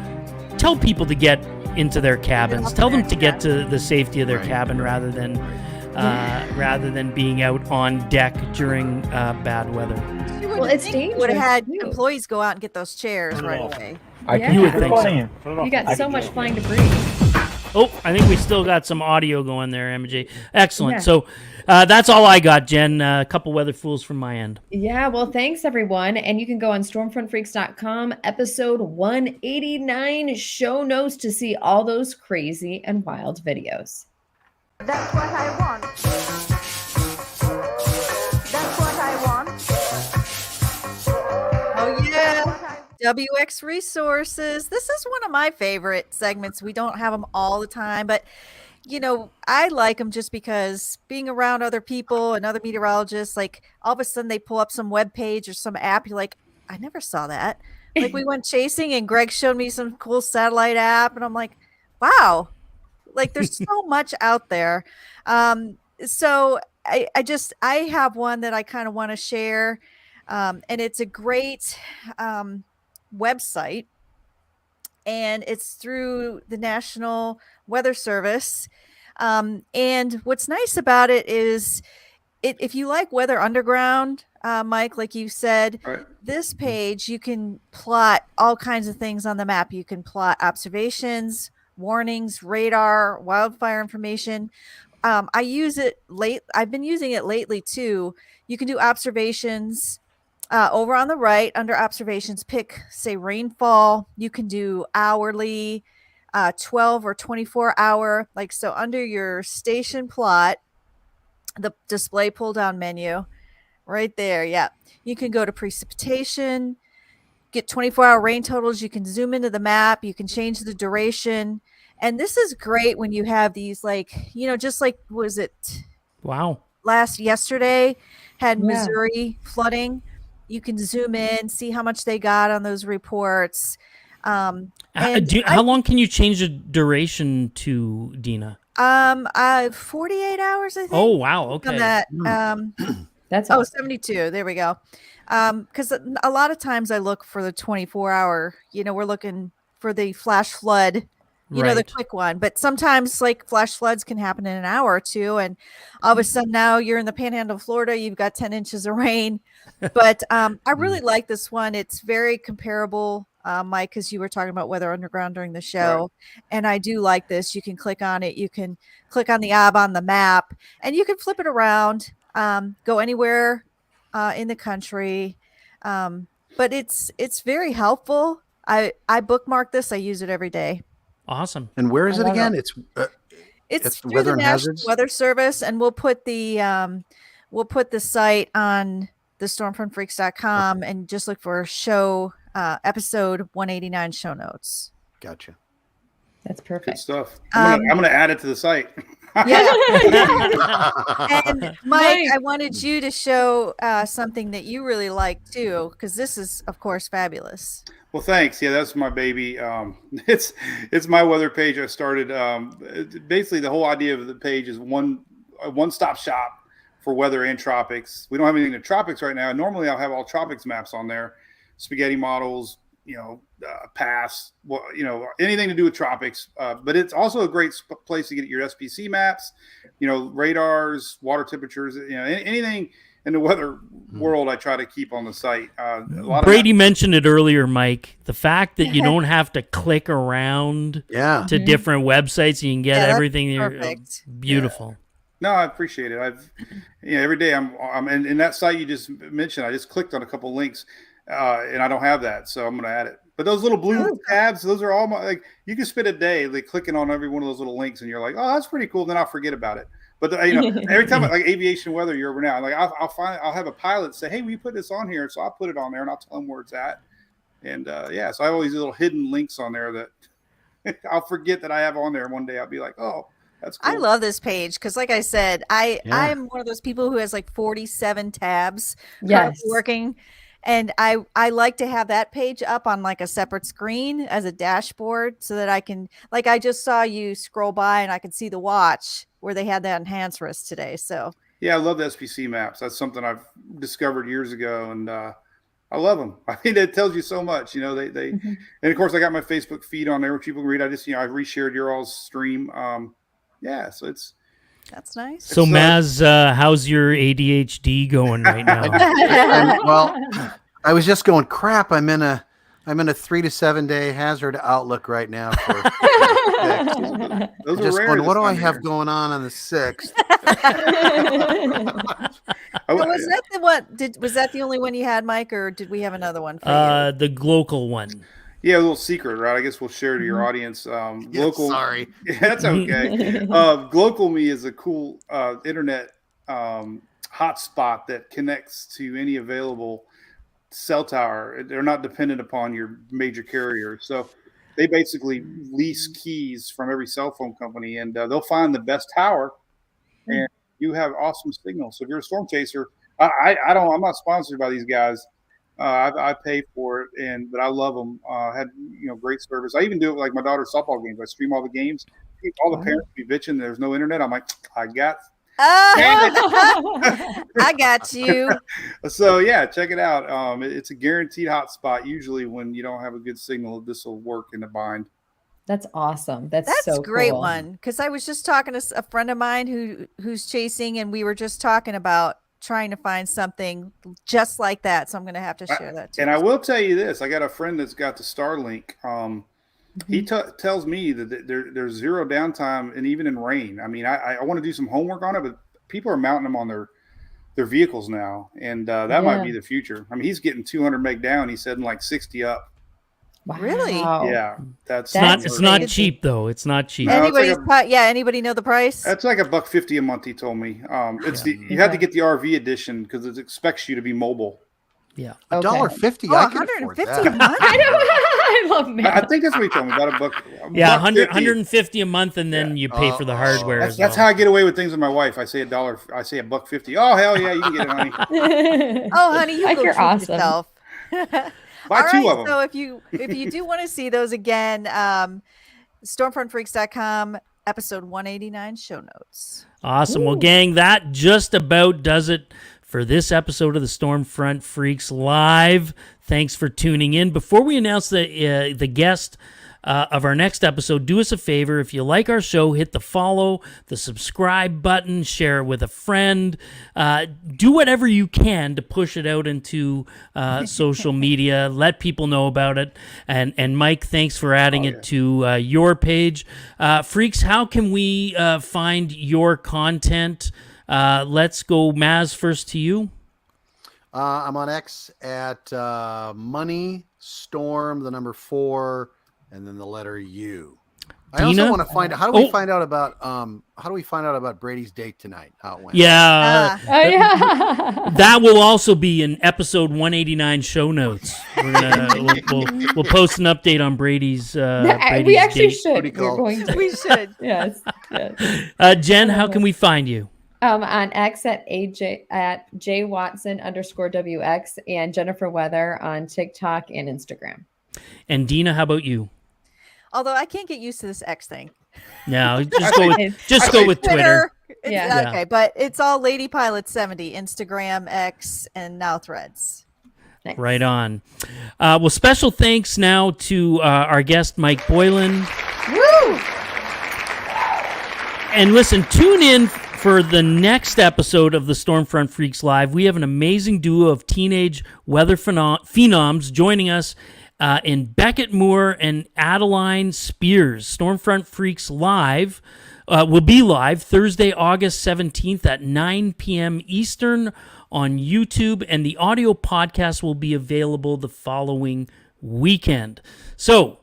tell people to get into their cabins. Tell them to get to the safety of their cabin rather than being out on deck during bad weather. Well, it's dangerous. Would have had employees go out and get those chairs right away. You would think so. You got so much flying debris. Oh, I think we still got some audio going there, MJ. Excellent. Yeah. So that's all I got, Jen. A couple weather fools from my end. Yeah, well, thanks everyone. And you can go on stormfrontfreaks.com, episode 189, show notes to see all those crazy and wild videos. That's what I want. That's what I want. Oh, yeah. WX Resources. This is one of my favorite segments. We don't have them all the time, but I like them just because being around other people and other meteorologists, like all of a sudden they pull up some web page or some app. You're like, I never saw that. Like we went chasing and Greg showed me some cool satellite app and I'm like, wow, like there's so much out there. So I have one that I kind of want to share. And it's a great website, and it's through the National Weather Service. And what's nice about it is if you like Weather Underground, Mike, like you said, this page, you can plot all kinds of things on the map. You can plot observations, warnings, radar, wildfire information. I use it I've been using it lately too. You can do observations over on the right under observations, pick say rainfall. You can do hourly, 12 or 24 hour, like so under your station plot, the display pull down menu right there. Yeah. You can go to precipitation, get 24-hour rain totals. You can zoom into the map. You can change the duration. And this is great when you have these, like, just like, was it? Wow. Yesterday had Missouri flooding. You can zoom in, see how much they got on those reports. How long can you change the duration to, Dina? 48 hours, I think. Oh, wow. Okay. On that, that's 72. There we go. Because a lot of times I look for the 24-hour. We're looking for the flash flood. The quick one, but sometimes like flash floods can happen in an hour or two, and all of a sudden now you're in the panhandle of Florida, you've got 10 inches of rain. But I really like this one. It's very comparable, Mike, because you were talking about Weather Underground during the show, and I do like this. You can click on it, you can click on the ob on the map, and you can flip it around, go anywhere in the country. But it's very helpful. I bookmark this. I use it every day. Awesome. And where is it again? It's through Weather the and National Hazards Weather Service, and we'll put the site on the stormfrontfreaks.com and just look for show episode 189 show notes. Gotcha. That's perfect. Good stuff. I'm gonna add it to the site. Yeah. And Mike, I wanted you to show something that you really like too, because this is, of course, fabulous. Well, thanks. Yeah, that's my baby. It's my weather page. I started. Basically, the whole idea of the page is a one-stop shop for weather and tropics. We don't have anything in tropics right now. Normally, I'll have all tropics maps on there, spaghetti models, pass, anything to do with tropics. But it's also a great place to get your SPC maps, radars, water temperatures, anything in the weather world I try to keep on the site. Brady mentioned it earlier, Mike. The fact that you don't have to click around to different websites, you can get everything there. Beautiful. Yeah. No, I appreciate it. Every day I'm in that site you just mentioned. I just clicked on a couple links, and I don't have that, so I'm going to add it. But those little blue tabs, those are all you can spend a day clicking on every one of those little links, and you're like, oh, that's pretty cool. Then I'll forget about it. But every time like aviation weather, you're over now. Like I'll have a pilot say, "Hey, will you put this on here?" So I'll put it on there, and I'll tell them where it's at. And so I have all these little hidden links on there that I'll forget that I have on there. One day I'll be like, oh, that's cool. I love this page because, like I said, I'm one of those people who has like 47 tabs currently working, and I like to have that page up on like a separate screen as a dashboard so that I can, like, I just saw you scroll by and I could see the watch where they had that enhanced for us today. So yeah, I love the SPC maps. That's something I've discovered years ago, and I love them. I mean, it tells you so much. You know, they and of course I got my Facebook feed on there where people can read. I just I reshared your all's stream. Yeah, so that's nice. So Maz, how's your ADHD going right now? Well, I was just going, crap. I'm in a 3 to 7 day hazard outlook right now. For those just are going, rare what do I this have time going on the 6th? Was that the what? Was that the only one you had, Mike, or did we have another one for you? The local one. Yeah, a little secret, right? I guess we'll share to your audience. Glocal, sorry. Yeah, that's okay. Glocal Me is a cool internet hotspot that connects to any available cell tower. They're not dependent upon your major carrier. So they basically lease keys from every cell phone company, and they'll find the best tower, and you have awesome signal. So if you're a storm chaser, I'm not sponsored by these guys. I pay for it, but I love them. Had great service. I even do it with, like, my daughter's softball games. I stream all the games. All the parents be bitching there's no internet. I'm like, I got. I got you. So yeah, check it out. It's a guaranteed hotspot. Usually, when you don't have a good signal, this will work in the bind. That's awesome. That's a so great cool. one. Because I was just talking to a friend of mine who's chasing, and we were just talking about trying to find something just like that. So I'm going to have to share that too. And I will tell you this: I got a friend that's got the Starlink. He tells me that there's zero downtime, and even in rain. I mean, I want to do some homework on it, but people are mounting them on their vehicles now, and that might be the future. I mean, he's getting 200 meg down. He said in like 60 up. Wow. Really? Yeah, it's not cheap though. It's not cheap. No, anybody know the price? That's like $150 a month. He told me. You have to get the RV edition because it expects you to be mobile. Yeah, $1.50. I can afford that. A month? I love me. I think that's what he told me, about $1. Yeah, $1.50. $150 a month, and then you pay for the hardware. That's how I get away with things with my wife. I say $1. I say $1.50. Oh hell yeah, you can get it, honey. Oh honey, you Like go you're treat awesome. yourself. Buy All two right, of them. so if you do want to see those again, stormfrontfreaks.com, episode 189 show notes. Awesome. Well, gang, that just about does it for this episode of the Stormfront Freaks Live. Thanks for tuning in. Before we announce the guest of our next episode, do us a favor. If you like our show, hit the follow, the subscribe button, share it with a friend. Do whatever you can to push it out into social media. Let people know about it. And Mike, thanks for adding it to your page. Freaks, how can we find your content? Let's go, Maz, first to you. I'm on X at Money Storm, the number 4, and then the letter U. I also want to find out how do we find out about Brady's date tonight? How it went? Yeah, that will also be in episode 189 show notes. We'll post an update on Brady's. We actually date. should. We're going to. We should. Yes. Jen, how can we find you? On X at JWatson_WX, and Jennifer Weather on TikTok and Instagram. And Dina, how about you? Although I can't get used to this X thing. No, just go with Twitter. Yeah. Okay, but it's all Lady Pilot 70, Instagram, X, and now Threads. Nice. Right on. Well, special thanks now to our guest, Mike Boylan. Woo! And listen, tune in for the next episode of the Stormfront Freaks Live. We have an amazing duo of teenage weather phenoms joining us in Beckett Moore and Adeline Spears. Stormfront Freaks Live will be live Thursday, August 17th at 9 p.m. Eastern on YouTube, and the audio podcast will be available the following weekend. So,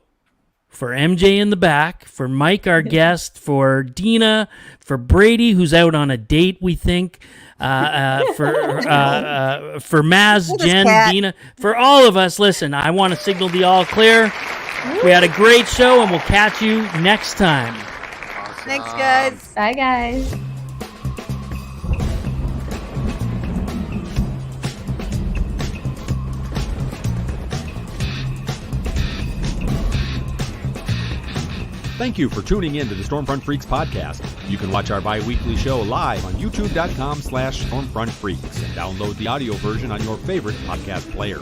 for MJ in the back, for Mike, our guest, for Dina, for Brady, who's out on a date, we think, for Maz, Jen, Dina, for all of us, listen, I want to signal the all clear. We had a great show, and we'll catch you next time. Thanks, guys. Bye, guys. Thank you for tuning in to the Stormfront Freaks podcast. You can watch our bi-weekly show live on youtube.com/StormfrontFreaks and download the audio version on your favorite podcast player.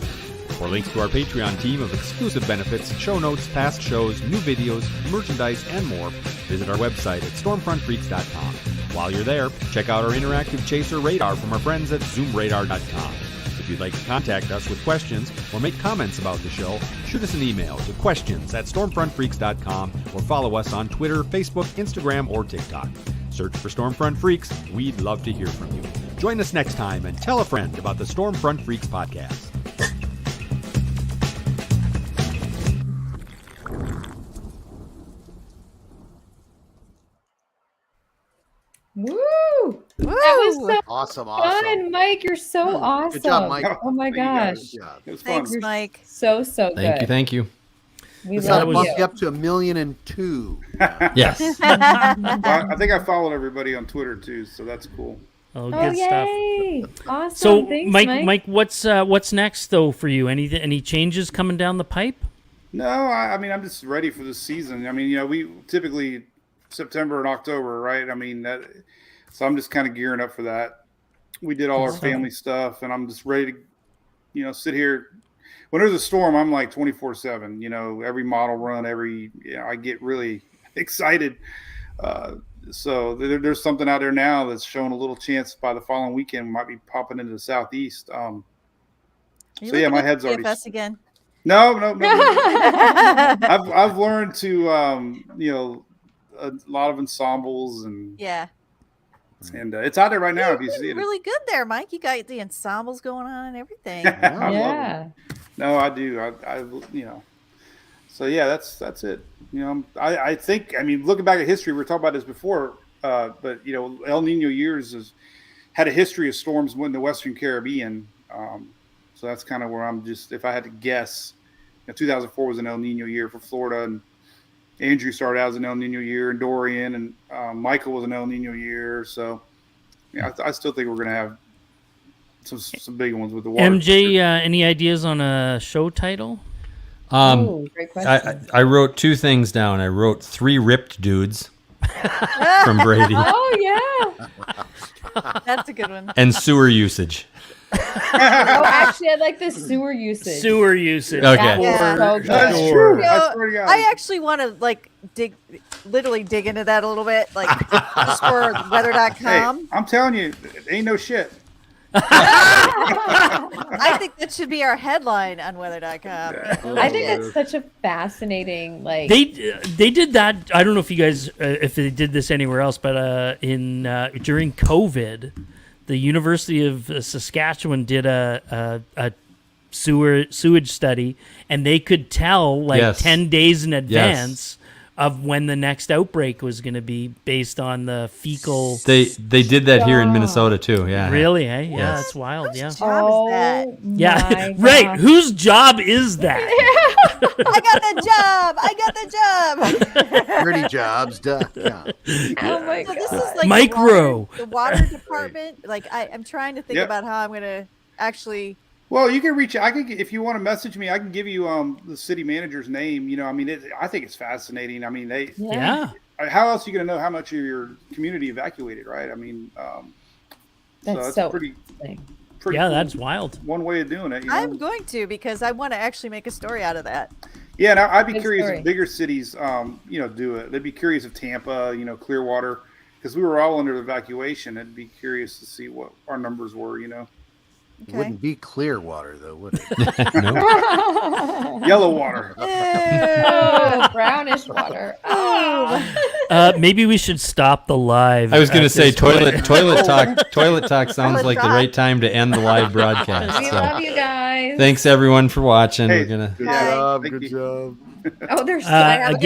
For links to our Patreon team of exclusive benefits, show notes, past shows, new videos, merchandise, and more, visit our website at stormfrontfreaks.com. While you're there, check out our interactive chaser radar from our friends at zoomradar.com. If you'd like to contact us with questions or make comments about the show, shoot us an email to questions@stormfrontfreaks.com or follow us on Twitter, Facebook, Instagram, or TikTok. Search for Stormfront Freaks. We'd love to hear from you. Join us next time and tell a friend about the Stormfront Freaks podcast. Woo! That was so awesome. fun, Mike. You're so awesome. Good job, Mike. Oh my gosh. It was Thanks, fun. Mike. So good. Thank you. We This ought love to bump you. you up to 1,000,002. Yes. Well, I think I followed everybody on Twitter too, so that's cool. Oh, Oh, good stuff. yay. Awesome. So, Thanks, Mike, what's next though for you? Any changes coming down the pipe? No, I mean, I'm just ready for the season. I mean, we typically September and October, right? I mean, so I'm just kind of gearing up for that. We did all our family stuff, and I'm just ready to, sit here. When there's a storm, I'm like 24/7. Every model run, I get really excited. So there's something out there now that's showing a little chance by the following weekend might be popping into the southeast. So yeah, my head's already. PFS again. No. I've learned to a lot of ensembles and it's out there right now. If you see it, really good there, Mike. You got the ensembles going on and everything. I love it. No, I do. I So yeah, that's it. I think. I mean, looking back at history, we were talking about this before, but El Nino years has had a history of storms in the Western Caribbean. So that's kind of where I'm just. If I had to guess, 2004 was an El Nino year for Florida, and Andrew started out as an El Nino year, and Dorian and Michael was an El Nino year. So I still think we're going to have some big ones with the water. MJ, any ideas on a show title? Great question. I wrote two things down. I wrote 3 ripped dudes from Brady Oh yeah. That's a good one. and sewer usage. Actually, I like the sewer usage. Sewer usage. Okay. That was so good. That's Sure. true. You know, I swear to God. I actually want to literally dig into that a little bit, just for weather.com. Hey, I'm telling you, it ain't no shit. I think that should be our headline on weather.com. I think it's such a fascinating They did that. I don't know if you guys if they did this anywhere else, but during COVID, the University of Saskatchewan did a sewage study, and they could tell 10 days in advance of when the next outbreak was going to be based on the fecal. They did that here in Minnesota too. Yeah. Really? Eh? Yeah, that's wild. Whose Yeah. job is that? Yeah. Right. Whose job is that? I got the job. Dirtyjobs.com. Oh my So god. this is like Micro. the water department. I'm trying to think Yep. about how I'm going to actually. Well, you can reach. If you want to message me, I can give you the city manager's name. I mean, I think it's fascinating. I mean, Yeah. How else are you going to know how much of your community evacuated, right? I mean, That's so pretty Yeah, cool. that's wild. One way of doing it. I'm going to, because I want to actually make a story out of that. Yeah, and I'd be Good curious story. if bigger cities, do it. They'd be curious if Tampa, Clearwater, because we were all under evacuation. I'd be curious to see what our numbers were. It wouldn't be clear water, though, would it? Yellow water. Oh, brownish water. Maybe we should stop the live. I was going to at say this point. toilet talk sounds like the right time to end the live broadcast. We So, love you guys. thanks everyone for watching. Hey, We're gonna. good job. Good job. Oh, there's. Again,